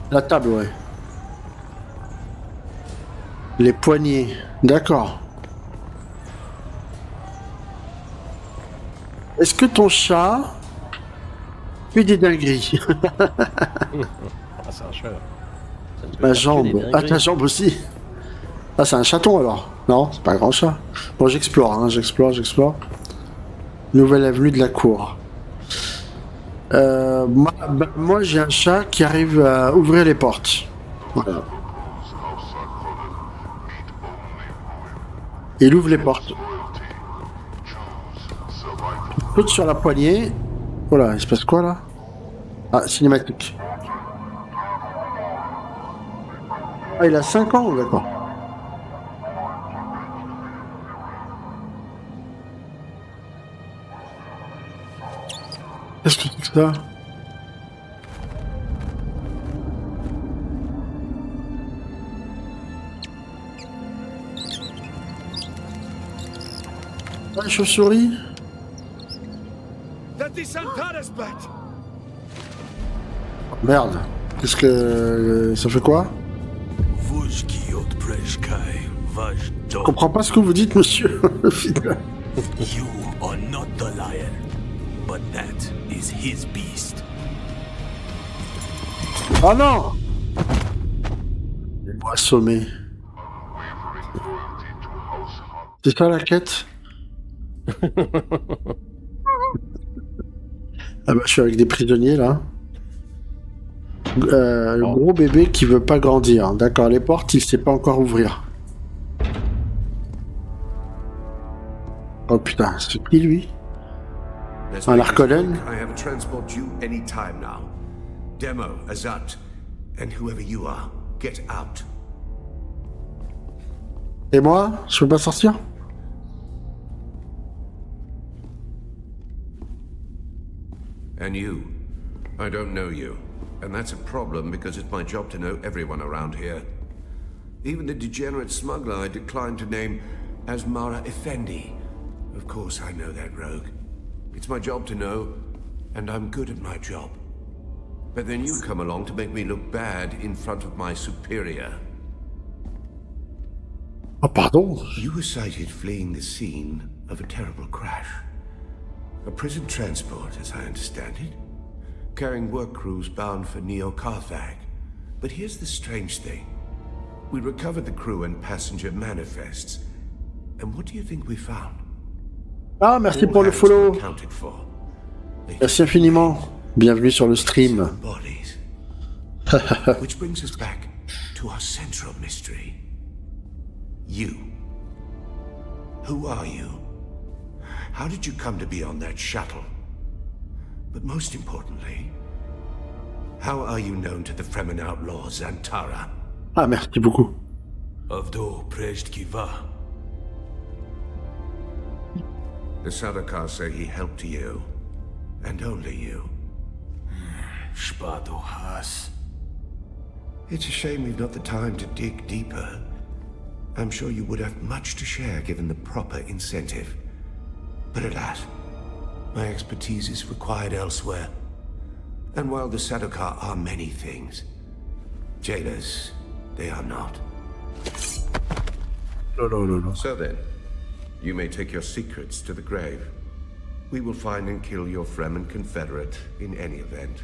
La table, ouais. Les poignées. D'accord. Est-ce que ton chat fait des dingueries? Ah, c'est un chat. Ça ne peut Ma faire que jambe. des Ah, dingueries. ta jambe aussi. Ah, c'est un chaton alors. Non, c'est pas un grand chat. Bon, j'explore, hein, j'explore. Nouvelle avenue de la cour. Moi, j'ai un chat qui arrive à ouvrir les portes. Voilà. Il ouvre les portes. Il saute sur la poignée. Voilà, il se passe quoi là? Ah, cinématique. Ah, il a 5 ans, d'accord. Qu'est-ce que c'est que ça? Ah, une chauve-souris? Merde. Qu'est-ce que... Ça fait quoi? Je comprends pas ce que vous dites, monsieur. You are not the lion, but that is his beast. Oh non! Moi assommé. C'est ça la quête? Ah bah je suis avec des prisonniers là. Le gros bébé qui veut pas grandir. D'accord, les portes il sait pas encore ouvrir. Oh putain, c'est qui lui? Un Harkonnen? I have transport you any time now. Demo, Azat, and whoever you are, get out. Et moi? Je peux pas sortir? And you. I don't know you. And that's a problem because it's my job to know everyone around here. Even the degenerate smuggler I declined to name as Mara Effendi. Of course I know that rogue. It's my job to know, and I'm good at my job. But then you come along to make me look bad in front of my superior. Oh pardon? You were sighted fleeing the scene of a terrible crash. A prison transport, as I understand it, carrying work crews bound for Neo-Carthag. But here's the strange thing. We recovered the crew and passenger manifests. And what do you think we found? Ah, merci All pour le hands follow. were accounted for. They Merci infiniment. Bienvenue sur le stream. seven bodies. Which brings us back to our central mystery. You. Who are you? How did you come to be on that shuttle? But most importantly, how are you known to the Fremen outlaw Zantara? Ah, merci beaucoup. Avdo Prejtkiva. The Sardaukar say he helped you, and only you. Shpado Has. It's a shame we've not the time to dig deeper. I'm sure you would have much to share given the proper incentive. But alas, my expertise is required elsewhere. And while the Sardaukar are many things, jailers, they are not. No. So then, you may take your secrets to the grave. We will find and kill your Fremen confederate in any event.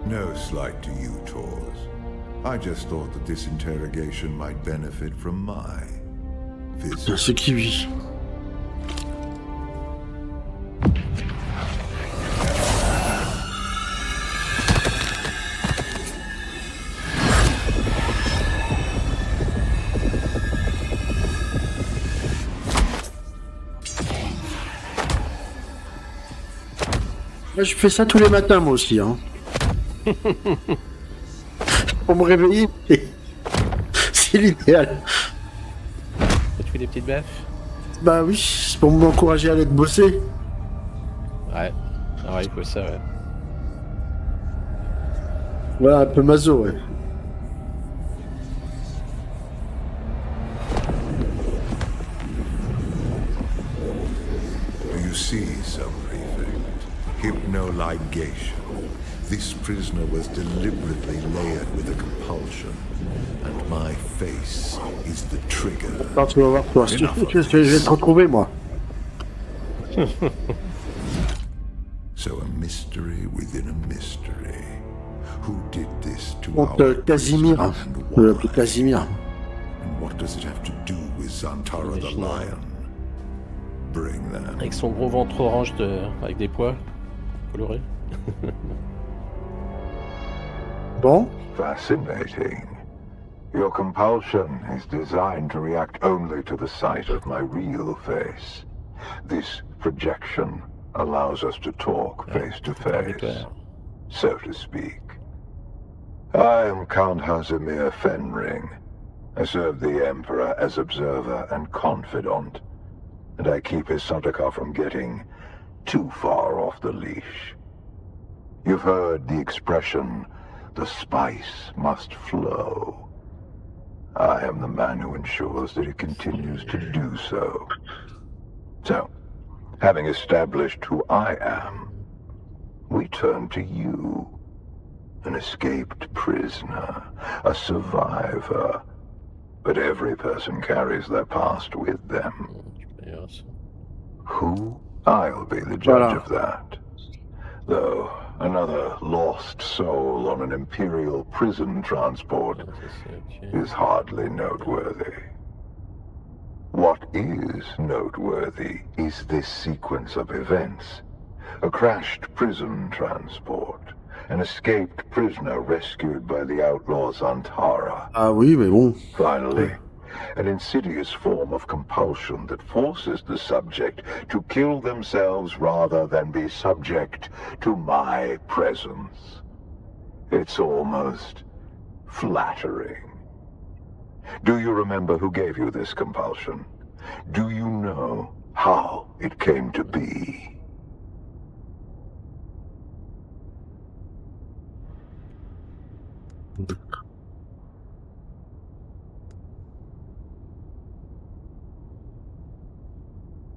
No slight to you, Tors. I just thought that this interrogation might benefit from my visit. Ce qui vit. Moi, je fais ça tous les matins, moi aussi. Hein. Pour me réveiller, c'est l'idéal. Tu fais des petites baffes? Bah oui, c'est pour m'encourager à aller te bosser. Ouais. Ah ouais, il faut ça, ouais. Voilà, un peu maso, ouais. Do you see, Sub-Prefect? Hypnoligation. This prisoner was deliberately layered with a compulsion, and my face is the trigger. Alors, tu vas voir, toi. Je vais te retrouver, moi. So a mystery within a mystery. Who did this to Contre our Casimir. prisoner and Je why? l'appelle Casimir. And what does it have to do with Zantara the lion? Bring them. Avec son gros ventre orange avec des pois colorés. Bon. Fascinating. Your compulsion is designed to react only to the sight of my real face. This projection allows us to talk face to face, so to speak. I am Count Hazimir Fenring. I serve the Emperor as observer and confidant, and I keep his Sardaukar from getting too far off the leash. You've heard the expression, the spice must flow. I am the man who ensures that it continues to do so. So, having established who I am, we turn to you. An escaped prisoner, a survivor. But every person carries their past with them. Yes. Who? I'll be the judge Voilà. of that. Though, another lost soul on an Imperial prison transport is hardly noteworthy. What is noteworthy is this sequence of events. A crashed prison transport. An escaped prisoner rescued by the outlaw Zantara. Ah oui, mais bon. Finally, an insidious form of compulsion that forces the subject to kill themselves rather than be subject to my presence. It's almost flattering. Do you remember who gave you this compulsion? Do you know how it came to be?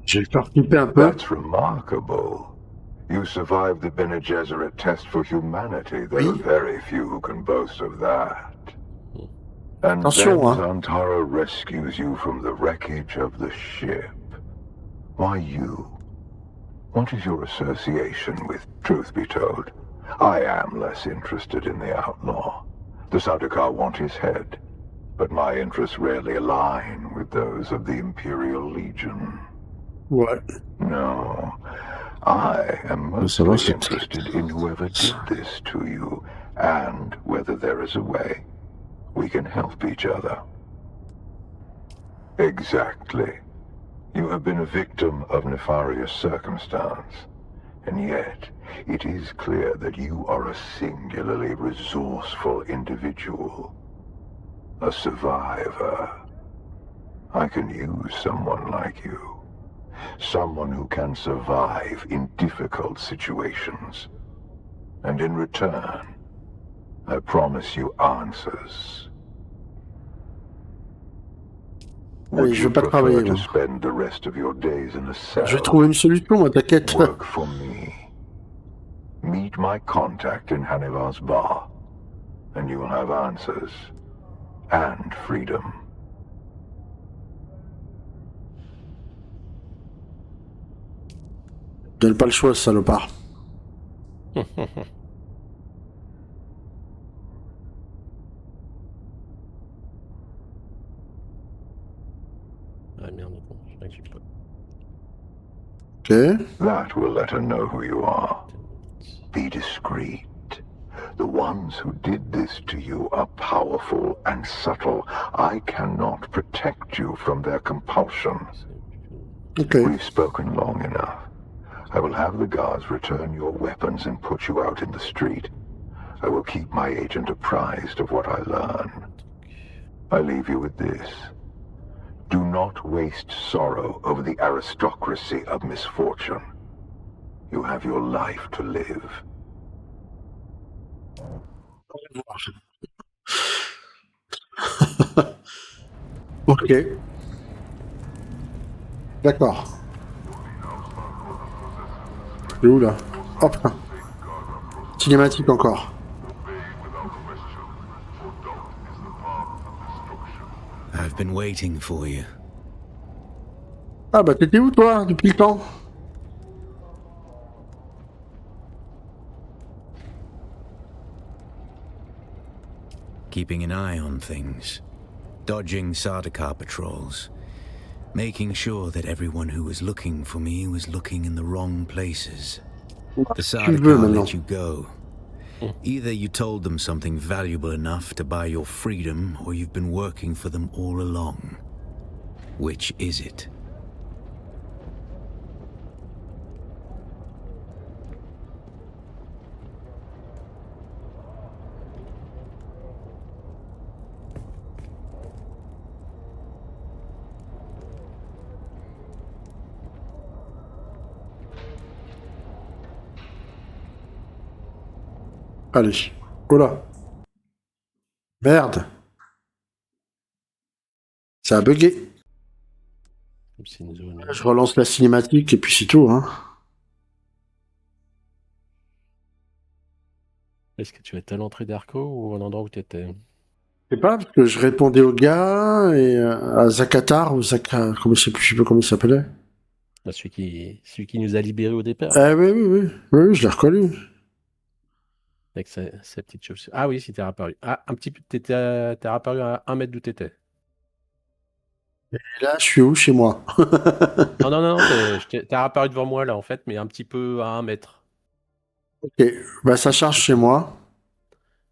Je vais le faire flipper un peu. That's remarkable. You survived the Bene Gesserit test for humanity. There are Oui. very few who can boast of that. And Attention, then hein. Zantara rescues you from the wreckage of the ship. Why you? What is your association with, truth be told? I am less interested in the outlaw. The Sardaukar want his head, but my interests rarely align with those of the Imperial Legion. Ouais. No, I am Ça va, mostly c'est- interested in whoever did this to you, and whether there is a way we can help each other. Exactly. You have been a victim of nefarious circumstance, and yet it is clear that you are a singularly resourceful individual. A survivor. I can use someone like you. Someone who can survive in difficult situations. And in return, I promise you answers. Allez, Would je you veux pas prefer travailler, to moi. spend the rest of your days in a cell? Je vais trouver une solution, moi, t'inquiète. Work for me. Meet my contact in Hanivar's bar, and you will have answers and freedom. Donne pas le choix, salopard. Ah merde, attends, je crois que j'ai pas. Ok. That will let her know who you are. Be discreet. The ones who did this to you are powerful and subtle. I cannot protect you from their compulsion. Ok. We've spoken long enough. I will have the guards return your weapons and put you out in the street. I will keep my agent apprised of what I learn. I leave you with this. Do not waste sorrow over the aristocracy of misfortune. You have your life to live. Ok. D'accord. C'est où là? Oh putain. Cinématique encore. I've been waiting for you. Ah bah t'étais où toi depuis le temps? Keeping an eye on things. Dodging Sardaukar patrols. Making sure that everyone who was looking for me was looking in the wrong places. The Tu veux Sardaukar maintenant. let you go. Either you told them something valuable enough to buy your freedom, or you've been working for them all along. Which is it? Allez. Oh là. Merde. Ça a bugué. C'est une zone. Je relance la cinématique et puis c'est tout, hein. Est-ce que tu es à l'entrée d'Arco ou à l'endroit où tu étais? Je sais pas, parce que je répondais au gars et à Zakatar ou Zaka... Comment je sais plus comment il s'appelait. Bah, celui qui nous a libérés au départ. Ah oui, oui, oui. Oui, oui, je l'ai reconnu. Avec sa petite chaussure. Ah oui, si t'es réapparu. Ah, un petit peu. T'es réapparu à 1 mètre d'où t'étais. Et là, je suis où chez moi? Non, non, non, t'es réapparu devant moi là en fait, mais un petit peu à 1 mètre. Ok, bah ça charge chez moi.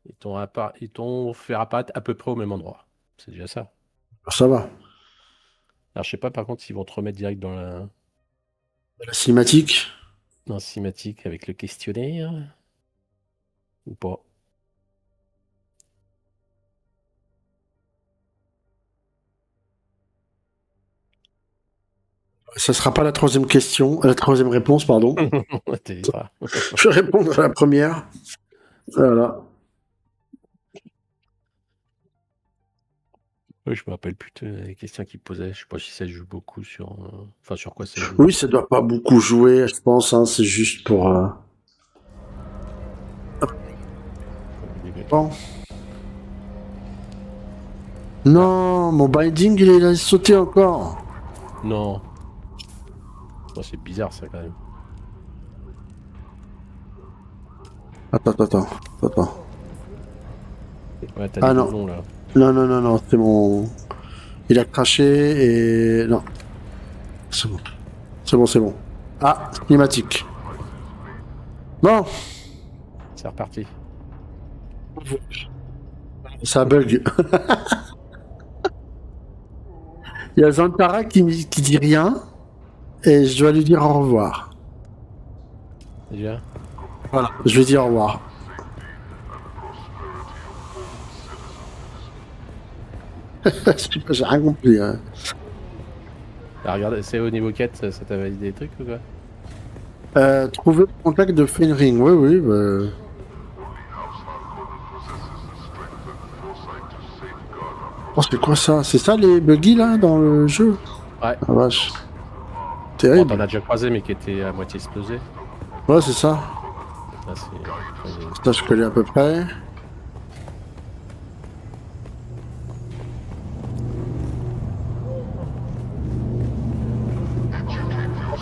Ils t'ont fait apparaître à peu près au même endroit. C'est déjà ça. Ça va. Alors je sais pas par contre s'ils vont te remettre direct dans La cinématique. la cinématique avec le questionnaire. Ou pas. Ça sera pas la troisième question, la troisième réponse, pardon. T'es pas. Je vais répondre à la première. Voilà. Oui, je me rappelle plus les questions qu'ils posaient. Je sais pas si ça joue beaucoup sur. Enfin, sur quoi ça joue. Oui, ça doit pas beaucoup jouer, je pense. Hein, c'est juste pour. Bon. Non, mon binding il a sauté encore. Non. Oh, c'est bizarre ça quand même. Attends. Ouais, t'as Ah des non. doublons, là. Non, c'est mon. Il a craché et. Non. C'est bon. Ah, cinématique. Non, C'est reparti. ça bug. Il y a Zantara qui dit rien et je dois lui dire au revoir. Déjà. Voilà, je vais dire au revoir. J'ai rien compris. Hein. Ah, regarde, c'est au niveau 4, ça t'a validé des trucs ou quoi? Trouver le contact de Fenring, oui. Oh, c'est quoi ça? C'est ça les buggy là dans le jeu? Ouais. Ah vache. Bon, Terrible. t'en as déjà croisé, mais qui était à moitié explosé. Ouais, c'est ça. Là, c'est... Ça, je connais à peu près.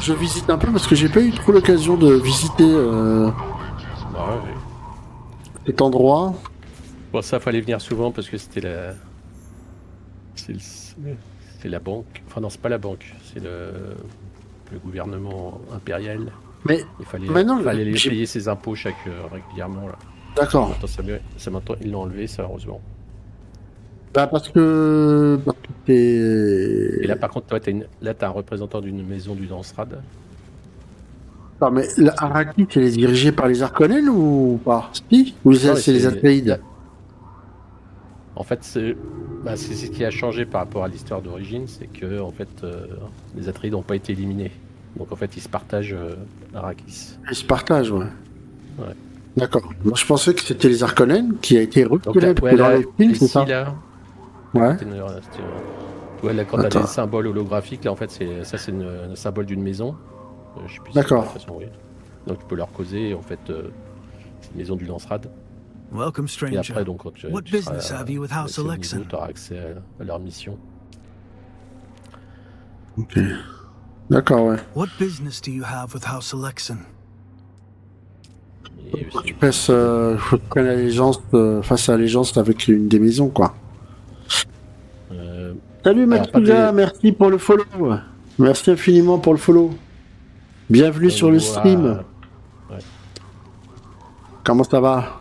Je visite un peu parce que j'ai pas eu trop l'occasion de visiter Ouais, ouais. cet endroit. Bon, ça, fallait venir souvent parce que c'était la... C'est la banque. Enfin, non, c'est pas la banque. C'est le gouvernement impérial. Mais Il fallait, maintenant, fallait j'ai- payer ses impôts régulièrement. Là. d'accord. Maintenant, ils l'ont enlevé, ça, heureusement. Bah parce que t'es. Et là, par contre, toi, t'as un représentant d'une maison du Dansrad. Non mais l'Arrakis, elle est dirigée par les Harkonnen ou pas? Si? Ou Non, mais c'est les Atreides? En fait, c'est ce qui a changé par rapport à l'histoire d'origine, c'est que en fait, les Atreides n'ont pas été éliminés. Donc en fait, ils se partagent Arrakis. Ils se partagent, ouais. Ouais. D'accord. Moi, je pensais que c'était les Harkonnen qui a été Donc reculé là, ouais, dans les films, c'est ici, ça? là, Ouais. ouais, là, quand t'as Attends. des symboles holographiques, là, en fait, c'est un symbole d'une maison. Je sais plus si D'accord. c'est de toute façon, oui. Donc tu peux leur causer, en fait, c'est une maison du Lansrad. Welcome, Et stranger. après, donc, quand tu What seras business have you with House assez haut Alexan? niveau, t'auras accès à leur mission. Ok. D'accord, ouais. What business do you have with House Alexan? Et Faut que tu presses, faut que tu prennes allégeance, face à allégeance avec une des maisons, quoi. Salut Alors, pas Matsuda, des- merci pour le follow. Merci infiniment pour le follow. Bienvenue sur le stream. Ouais. Comment ça va?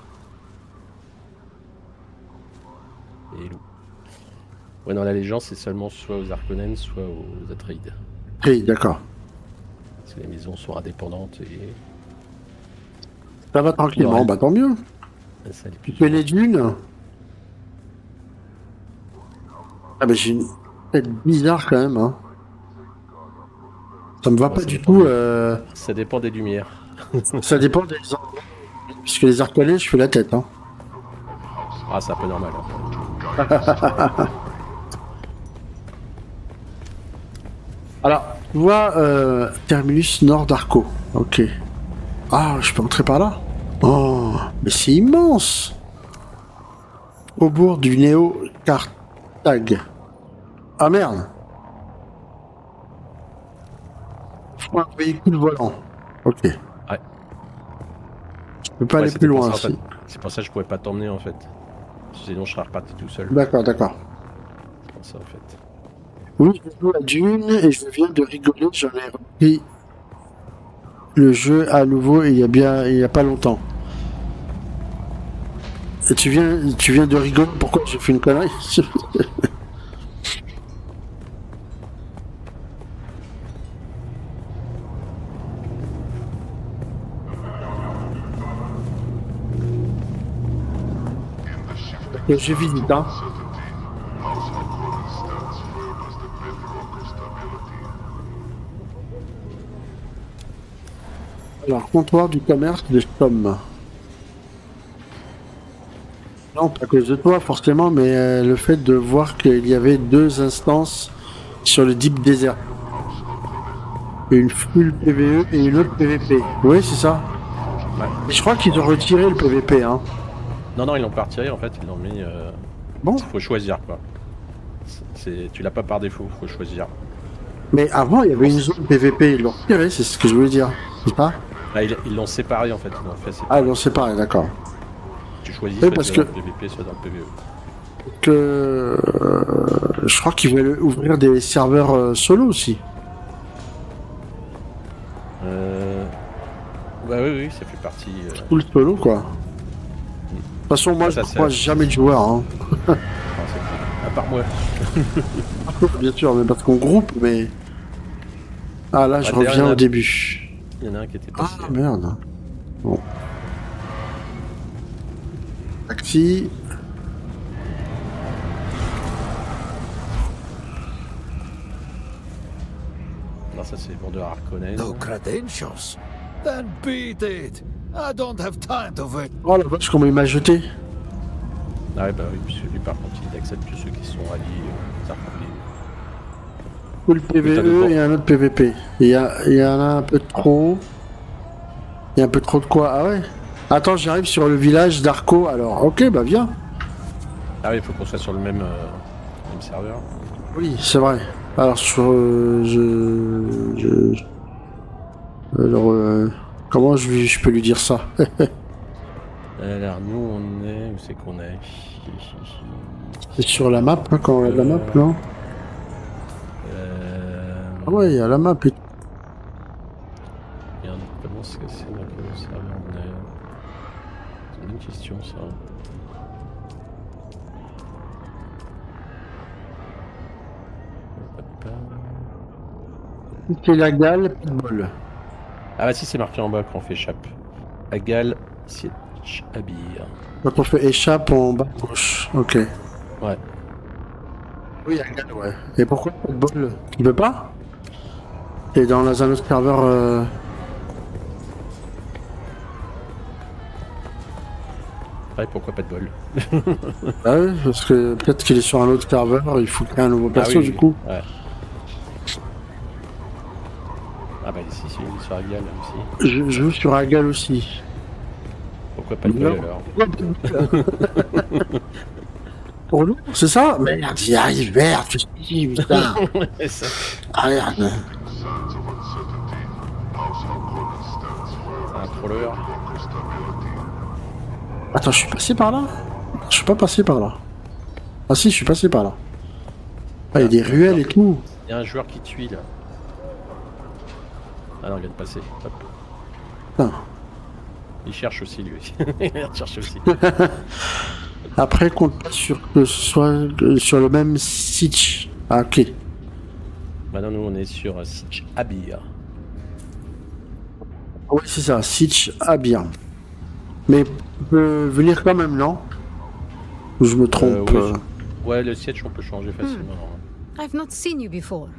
Et loup. Ouais, dans la légende, c'est seulement soit aux Harkonnen, soit aux Atreides. Oui, d'accord. Parce que les maisons sont indépendantes et Ça va tranquillement, Ouais. bah tant mieux. ça les Tu connais d'une? Ah bah j'ai une tête bizarre quand même, hein. Ça me va Ouais, pas ça du dépend tout. Ça dépend des lumières. Ça dépend des endroits. Puisque les Harkonnen, je fais la tête, hein. Ah, c'est un peu normal. Hein. Alors, tu vois, terminus nord d'Arco. Ok. Ah, je peux entrer par là? Oh, mais c'est immense! Au bourg du Néo-Carthage. Ah merde! Faut un véhicule volant. Ok. Ouais. Je peux pas Ouais, aller c'était plus pour loin ça, en ici. fait. C'est pour ça que je pouvais pas t'emmener en fait. Sinon, je serais reparti tout seul. D'accord, d'accord. C'est pour ça en fait. Oui, je joue à Dune et je viens de rigoler, j'en ai repris le jeu à nouveau il y a pas longtemps. Et tu viens de rigoler, pourquoi j'ai fait une connerie? J'ai visite, hein. Alors, comptoir du commerce de Stomm. Non, pas à cause de toi, forcément, mais le fait de voir qu'il y avait deux instances sur le Deep Desert. Une full PvE et une autre PvP. Oui, c'est ça. Ouais. Mais je crois qu'ils ont retiré le PvP, hein. Non, ils l'ont pas retiré en fait. Ils l'ont mis. Bon. Faut choisir quoi. Tu l'as pas par défaut. Faut choisir. Mais avant, il y avait une zone PvP, ils l'ont retiré, c'est ce que je voulais dire. C'est pas? Ah, ils l'ont séparé en fait. Ils l'ont fait séparer. Ah, non, c'est pareil, d'accord. Tu choisis Oui, soit parce tu vas que- dans le PVP, soit dans le PVE. Que je crois qu'ils veulent ouvrir des serveurs solo aussi. Bah oui, ça fait partie. Tout le solo, quoi. De toute façon, moi, Ça, je c'est- croise jamais de joueurs, hein. À part moi. Bien sûr, mais parce qu'on groupe, mais... Ah, là, je d'ailleurs, il y en reviens a- au début. Il y en a un qui était Ah, passé. merde. Bon. Taxi. Non, ça c'est vendeur Harkonnen. No credentials? Then beat it. I don't have time to wait. Oh la vache, comment il m'a jeté. Ah ouais, bah oui, puisque lui par contre il accepte que ceux qui sont alliés s'arculent. Full PVE et un autre PVP. Il y en a un peu trop. Il y a un peu trop de quoi? Ah ouais? Attends, j'arrive sur le village d'Arco, alors. Ok, bah viens. Ah oui, il faut qu'on soit sur le même serveur. Oui, c'est vrai. Alors, sur... Alors, comment je peux lui dire ça? Alors nous on est... Où c'est qu'on est? C'est sur la map, hein, quand on regarde la map, non? Ah ouais, il y a la map et... Regarde, comment c'est dans quel serveur on est? C'est une bonne question ça. C'est la gale, pas de bol. Ah bah si, c'est marqué en bas quand on fait échappe. Agal Sietch Abir. Quand on fait échappe en bas à gauche. Ok. Ouais. Oui, la gale, ouais. Et pourquoi pas de bol? Tu veux pas? Et dans un autre serveur... Ouais, pourquoi pas de bol? Ah ouais, parce que peut-être qu'il est sur un autre serveur, il faut créer un nouveau perso du coup. Ouais. Ah bah ici, c'est une sur Agal aussi. Je joue sur Agal aussi. Pourquoi pas de bol alors? Pour nous, c'est ça? Merde, j'y arrive, merde, je suis putain. C'est ça. Ah merde. C'est un troller. Attends, je suis passé par là? Je suis pas passé par là. Ah si, je suis passé par là. Ah, il y a des ruelles et tout. Il y a un joueur qui tue là. Ah non, il vient de passer. Hop. Putain. Il cherche aussi lui. Il cherche aussi. Après, compte pas sur que ce soit sur le même site. Ah, ok. Maintenant, nous, on est sur Sietch Abir. Oui, c'est ça, Sietch Abir. Mais peut venir quand même, non? Ou je me trompe? Oui, ouais, le Sietch, on peut changer facilement. I've not seen you before.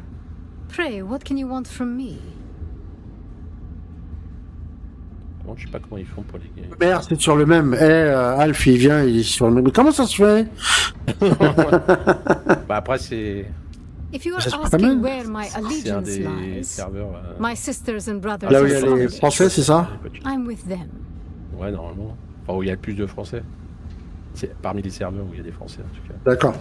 Pray, what can you want from me? Je sais pas comment ils font pour les games. Merde, c'est sur le même. Alf, il vient, il est sur le même. Mais comment ça se fait? Bah après, c'est... If you are Ça se passe asking mal. where my C'est un allegiance des lies, serveurs... my sisters and brothers Là où are il y a les from- Français, c'est ça? I'm with them. Ouais, normalement. Enfin, où il y a le plus de Français. C'est parmi les serveurs où il y a des Français, en tout cas. D'accord.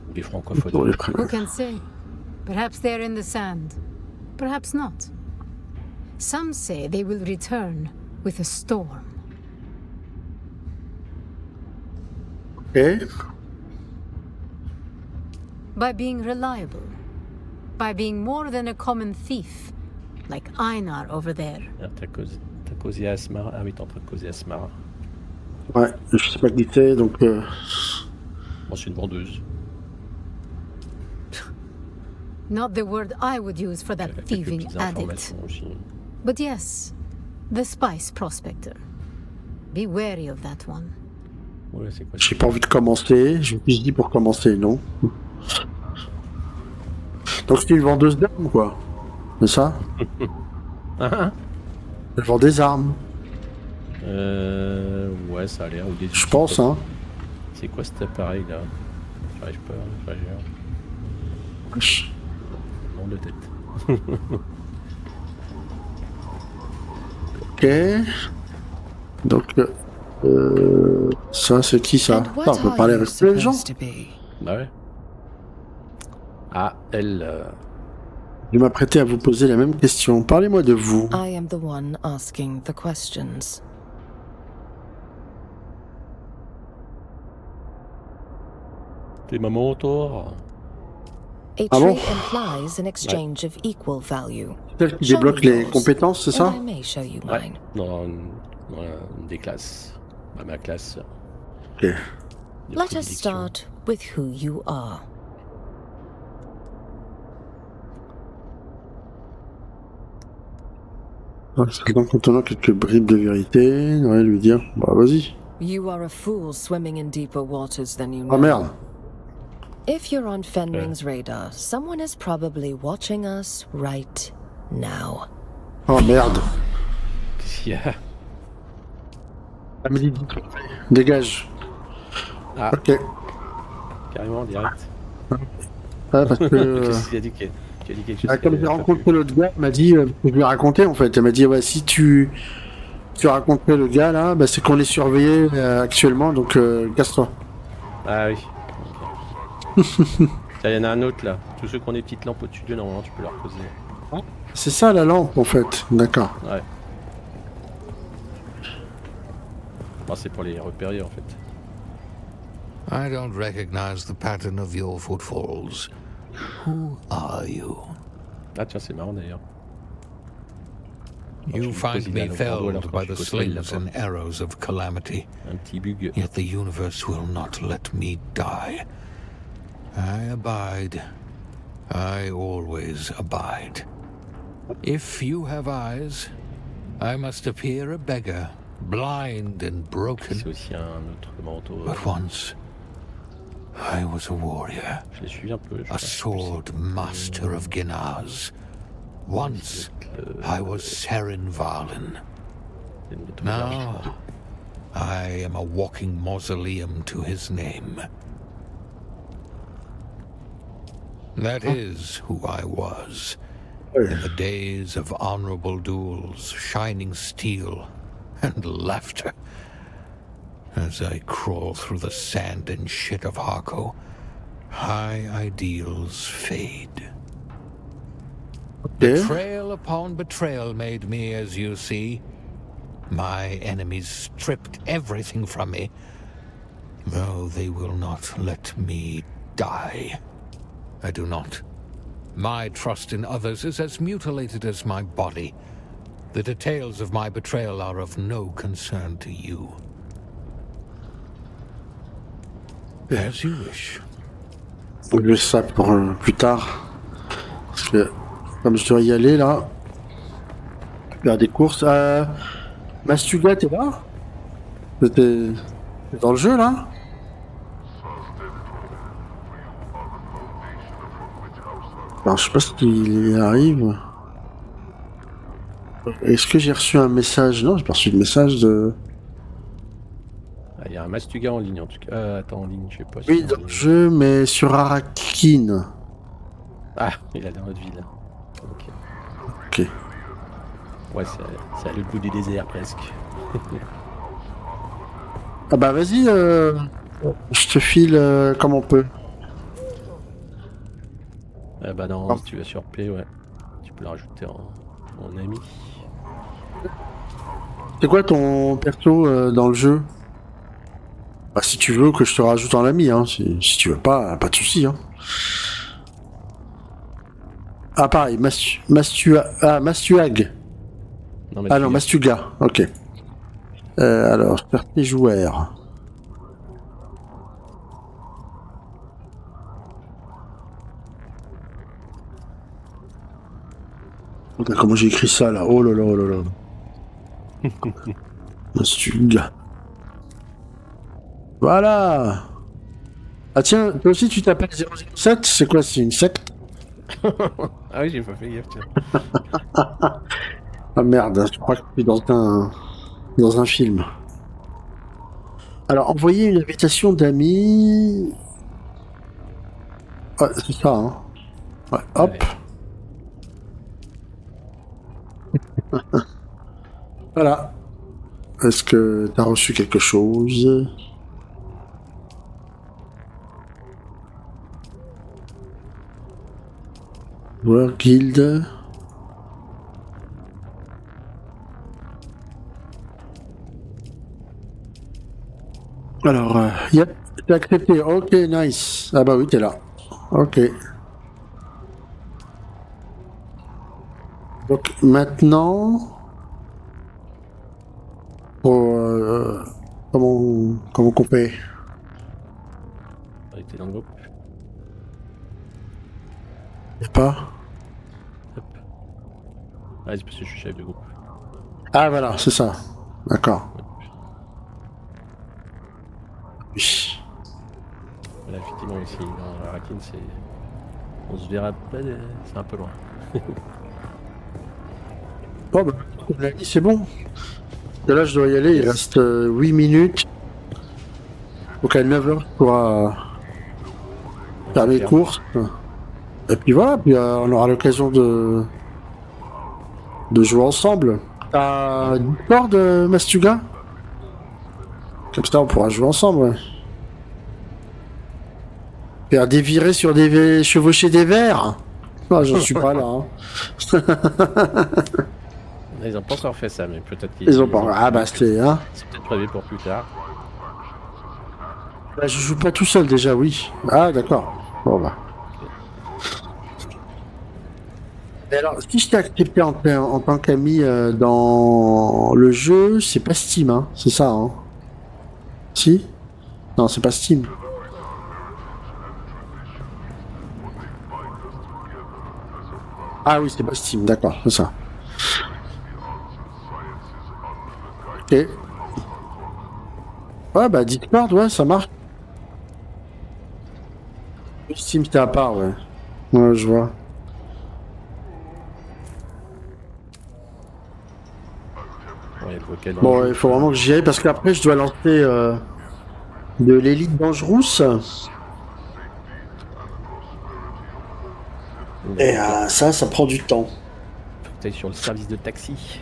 Ou des francophones. Pour les frères. Who can say? Perhaps they're in the sand. Perhaps not. Some say they will return with a storm. Ok. By being reliable. By being more than a common thief, like Einar over there. T'as causé à Asmara. Ah oui, t'es en train de causer à Asmara. Ouais, je sais pas qui c'est, donc... Bon, c'est une vendeuse. Not the word I would use for that Elle a quelques thieving petites addict. informations aussi. But yes, the spice prospector. Be wary of that one. Ouais, c'est quoi J'ai pas envie de commencer, je me suis dit pour commencer, non? Donc c'est une vendeuse d'armes, quoi. C'est ça? Elle vend des armes, Ouais, ça a l'air. Ou des je pense, hein. C'est quoi cet appareil là? J'arrive pas à réagir. Wesh. Non de tête. Ok. Donc, ça, c'est qui ça? And Ah, what on peut are parler you avec tous les gens. supposed to be? Bah ouais. Ah, elle. Je vais m'apprêter à vous poser la même question. Parlez-moi de vous. I am the one asking the questions. T'es ma mentor. A Ah bon? trait implies an exchange of equal value. Celle qui Show débloque me les yours, compétences, c'est and ça? I may show you Ouais. mine. Dans une des classes. Bah, ma classe. Ok. de Let us prédilection. start with who you are. C'est en contenant quelques bribes de vérité, ouais, lui dire, bah vas-y. You are a fool swimming in deeper waters than you know. Ah merde. If you're on Fenring's radar, someone is probably watching us right now. Oh merde. Qu'est-ce qu'il y a? Elle me dit dégage. Ah, Ok. carrément, direct. Ouais, parce que. Qu'est-ce qu'il a dit tu as dit quelque chose Comme j'ai rencontré l'autre gars, elle m'a dit, je lui ai raconté en fait. Elle m'a dit, ouais, si tu as rencontré le gars là, bah, c'est qu'on est surveillé actuellement, donc casse-toi. Ah oui. Okay. Il y en a un autre là. Tous ceux qui ont des petites lampes au-dessus d'eux, normalement, tu peux leur poser. C'est ça la lampe en fait, d'accord. Ouais. Bon, c'est pour les repérer en fait. I don't recognize the pattern of your footfalls. Who are you? Ah tiens, c'est marrant d'ailleurs. You find me felled by the slings and arrows of calamity. Un petit bug. Yet the universe will not let me die. I abide. I always abide. If you have eyes, I must appear a beggar, blind and broken. C'est aussi un autre manteau. But once, I was a warrior, Je l'ai suivi un peu. a sword master of Ginaz. Once, I was Seren Valen. Now, I am a walking mausoleum to his name. That is who I was. In the days of honorable duels, shining steel, and laughter. As I crawl through the sand and shit of Harko, high ideals fade. Okay. Betrayal upon betrayal made me, as you see. My enemies stripped everything from me, though they will not let me die. I do not. My trust in others is as mutilated as my body. The details of my betrayal are of no concern to you. As you wish. Faut que je laisse ça pour plus tard. Parce que comme je dois y aller là, faire des courses. Mastuga, t'es là? T'es dans le jeu là? Alors, je sais pas s'il arrive. Est-ce que j'ai reçu un message? Non, j'ai pas reçu de message de... Ah, il y a un Mastuga en ligne en tout cas. Attends, en ligne, je sais pas. Oui, dans le jeu, mais sur Arakin. Ah, il est dans notre ville. Ok. Ok. Ouais, c'est à l'autre bout du désert presque. Ah bah vas-y, je te file comme on peut. Ah bah non, si tu vas sur P, ouais. Tu peux le rajouter en ami. C'est quoi ton perso dans le jeu? Bah si tu veux que je te rajoute en ami, hein. Si tu veux pas de soucis, hein. Ah pareil, Mastuag. Non, Ah non, Mastuga, ok. Alors, faire tes joueurs. Putain, comment j'ai écrit ça là? Oh là là, oh là là. Mastuga. Voilà. Ah tiens, toi aussi tu t'appelles 007? C'est quoi, c'est une secte? Ah oui, j'ai pas fait gaffe, tiens. Ah merde, je crois que je suis dans un film. Alors, envoyer une invitation d'amis... Ouais, c'est ça, hein. Ouais, hop. Ouais. Voilà. Est-ce que t'as reçu quelque chose? Joueur guild. Alors, yep, t'as accepté. Ok, nice. Ah bah oui, t'es là. Ok. Donc maintenant, comment qu'on fait? T'es dans le groupe. Y'a pas? Hop. Ah, c'est parce que je suis chef de groupe. Ah voilà, c'est ça. D'accord. Oui. Voilà, effectivement, ici, dans Arakin, c'est... On se verra pas, c'est un peu loin. Bon, bah, c'est bon. Et là, je dois y aller, il reste 8 minutes. Donc à 9h, je pourrai faire mes courses. Et puis voilà, puis on aura l'occasion de jouer ensemble. T'as Discord, Mastuga? Comme ça, on pourra jouer ensemble, ouais. Faire des virées sur des chevaucher des vers. Ah, j'en suis pas là. Hein. Ils ont pas encore fait ça, mais peut-être qu'ils... Ils ont pas. Ah bah c'est... Hein. C'est peut-être prévu pour plus tard. Bah, je joue pas tout seul déjà, oui. Ah d'accord. Bon bah. Et alors, si je t'ai accepté en tant qu'ami dans le jeu, c'est pas Steam, hein. C'est ça, hein. Si? Non, c'est pas Steam. Ah oui, c'est pas Steam, d'accord, c'est ça. Ok. Ouais, bah Discord, ouais, ça marche. Steam, c'était à part, ouais. Ouais, je vois. Bon, il faut vraiment que j'y aille parce qu'après, je dois lancer de l'élite Dangerous. Et ça prend du temps. Faut que tu ailles sur le service de taxi.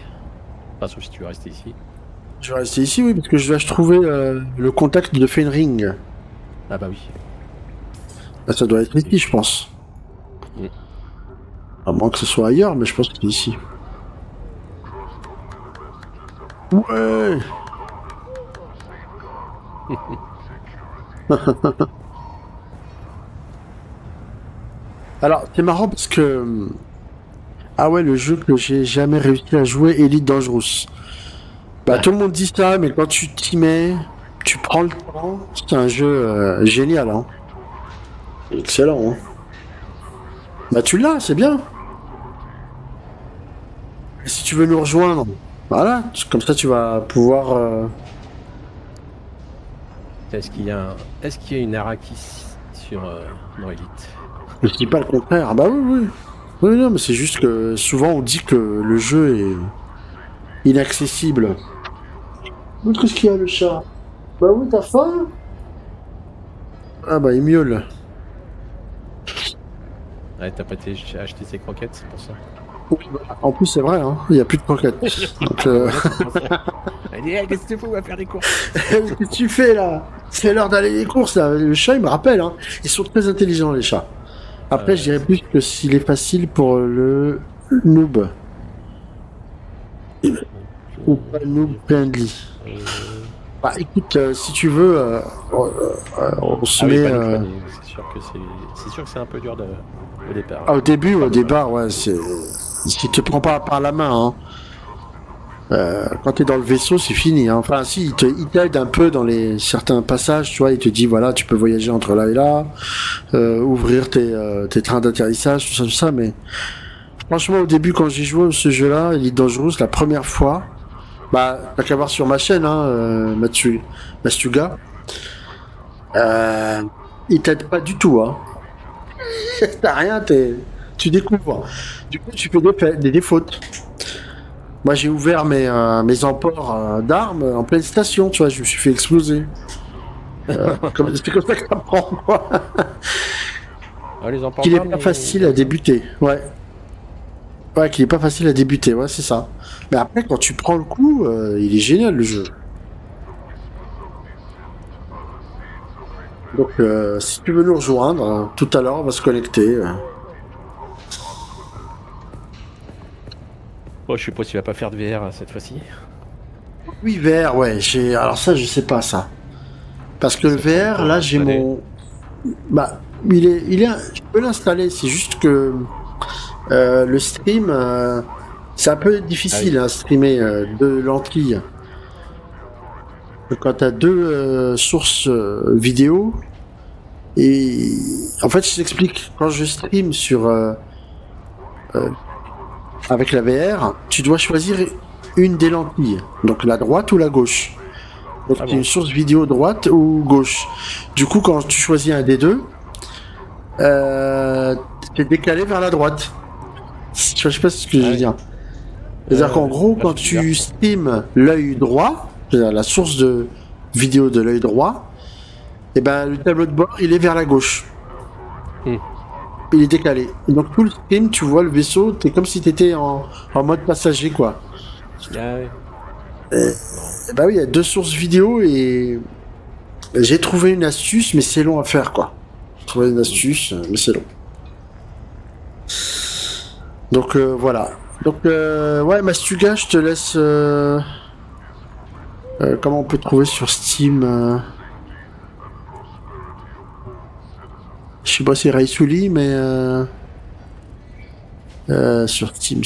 Pas sauf si tu veux rester ici. Je vais rester ici, oui, parce que je dois trouver le contact de Fenring. Ah bah oui. Bah, ça doit être ici, je pense. À moins que ce soit ailleurs, mais je pense que c'est ici. Ouais. Alors, c'est marrant parce que... Ah ouais, le jeu que j'ai jamais réussi à jouer, Elite Dangerous. Bah, tout le monde dit ça, mais quand tu t'y mets, tu prends le temps, c'est un jeu génial, hein. Excellent, hein. Bah, tu l'as, c'est bien. Et si tu veux nous rejoindre, voilà, comme ça tu vas pouvoir... Est-ce qu'il y a une Arrakis sur dans Elite? Je dis pas le contraire. Bah oui, oui. Oui, non, mais c'est juste que souvent on dit que le jeu est inaccessible. Qu'est-ce qu'il y a, le chat? Bah oui, t'as faim? Ah bah il miaule. Ouais, t'as pas acheté ses croquettes, c'est pour ça. En plus, c'est vrai, hein, il n'y a plus de croquettes. Donc, Elle dit, hey, qu'est-ce que tu fais? On va faire des courses. Qu'est-ce que tu fais là? C'est l'heure d'aller les courses là. Le chat, il me rappelle, hein. Ils sont très intelligents, les chats. Après, je dirais plus que s'il est facile pour le noob. Ou pas noob friendly. Bah écoute, si tu veux, on se met. C'est sûr que c'est un peu dur au départ. Ah, au début, ouais, c'est. Si tu te prends pas par la main, hein. Quand t'es dans le vaisseau, c'est fini. Hein. Enfin, si, il t'aide un peu dans certains passages, tu vois, il te dit, voilà, tu peux voyager entre là et là, ouvrir tes trains d'atterrissage, tout ça, mais franchement, au début, quand j'ai joué à ce jeu-là, Elite Dangerous, la première fois, bah, t'as qu'à voir sur ma chaîne, hein, Mastuga, il t'aide pas du tout, hein. T'as rien, tu découvres. Du coup, tu fais des fautes. Moi, j'ai ouvert mes emports d'armes en pleine station, tu vois, je me suis fait exploser. C'est comme ça que ça prend, quoi. Qu'il est pas facile à débuter, ouais. Ouais, qu'il est pas facile à débuter, ouais, c'est ça. Mais après, quand tu prends le coup, il est génial, le jeu. Donc, si tu veux nous rejoindre, tout à l'heure, on va se connecter. Bon, je suppose qu'il va pas faire de VR cette fois-ci. Oui, VR, ouais. Alors ça, je sais pas ça. Parce que le VR, là, j'ai mon... Bah, je peux l'installer. C'est juste que le stream, c'est un peu difficile à streamer de lentilles. Quand t'as deux sources vidéo, et en fait, je t'explique. Quand je stream avec la VR, tu dois choisir une des lentilles, donc la droite ou la gauche. Donc c'est une source vidéo droite ou gauche. Du coup, quand tu choisis un des deux, t'es décalé vers la droite. Je sais pas ce que je veux dire. C'est-à-dire qu'en gros, quand tu streams l'œil droit, c'est-à-dire la source de vidéo de l'œil droit, et ben le tableau de bord, il est vers la gauche. Il est décalé. Et donc tout le stream, tu vois le vaisseau, t'es comme si t'étais en mode passager, quoi. Ah ouais. Bah oui, il y a 2 sources vidéo et j'ai trouvé une astuce, mais c'est long à faire, quoi. J'ai trouvé une astuce, mais c'est long. Donc voilà. Donc ouais, Mastuga, je te laisse. Comment on peut trouver sur Steam Je sais pas si c'est Raisuli, mais sur Steam.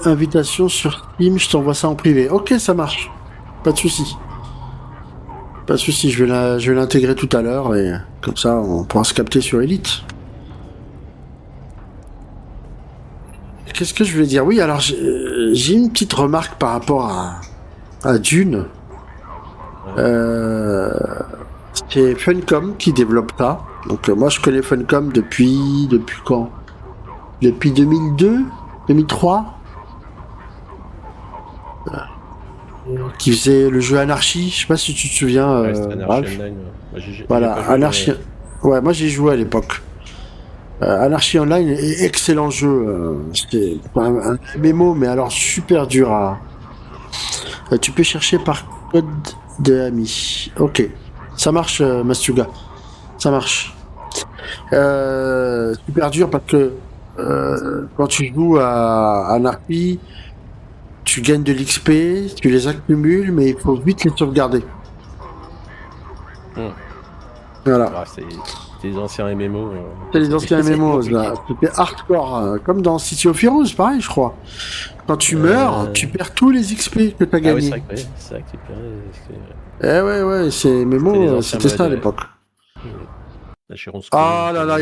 Invitation sur Steam, je t'envoie ça en privé. Ok, ça marche. Pas de souci. Pas de souci, je vais l'intégrer tout à l'heure et comme ça on pourra se capter sur Elite. Qu'est-ce que je voulais dire? Oui, alors j'ai une petite remarque par rapport à Dune. C'est Funcom qui développe ça. Donc moi je connais Funcom depuis quand? Depuis 2002, 2003. Qui faisait le jeu Anarchy, je sais pas si tu te souviens. Anarchy Online. Voilà, Anarchy. Ouais, moi j'ai joué à l'époque. Anarchy Online est excellent jeu. C'était un MMO, mais alors super dur à. Tu peux chercher par code de ami. Ok, ça marche, Mastuga. Ça marche. Super dur parce que quand tu joues à Anarchy, tu gagnes de l'XP, tu les accumules, mais il faut vite les sauvegarder. Voilà. Ah, c'est les anciens MMO. C'est les anciens MMO, là. C'était hardcore, comme dans City of Heroes, pareil, je crois. Quand tu meurs, tu perds tous les XP que tu as gagnés. Ah oui, c'est vrai que tu perds les XP. Ouais, c'est MMO, c'était ça à l'époque. La Chiron Ah là là,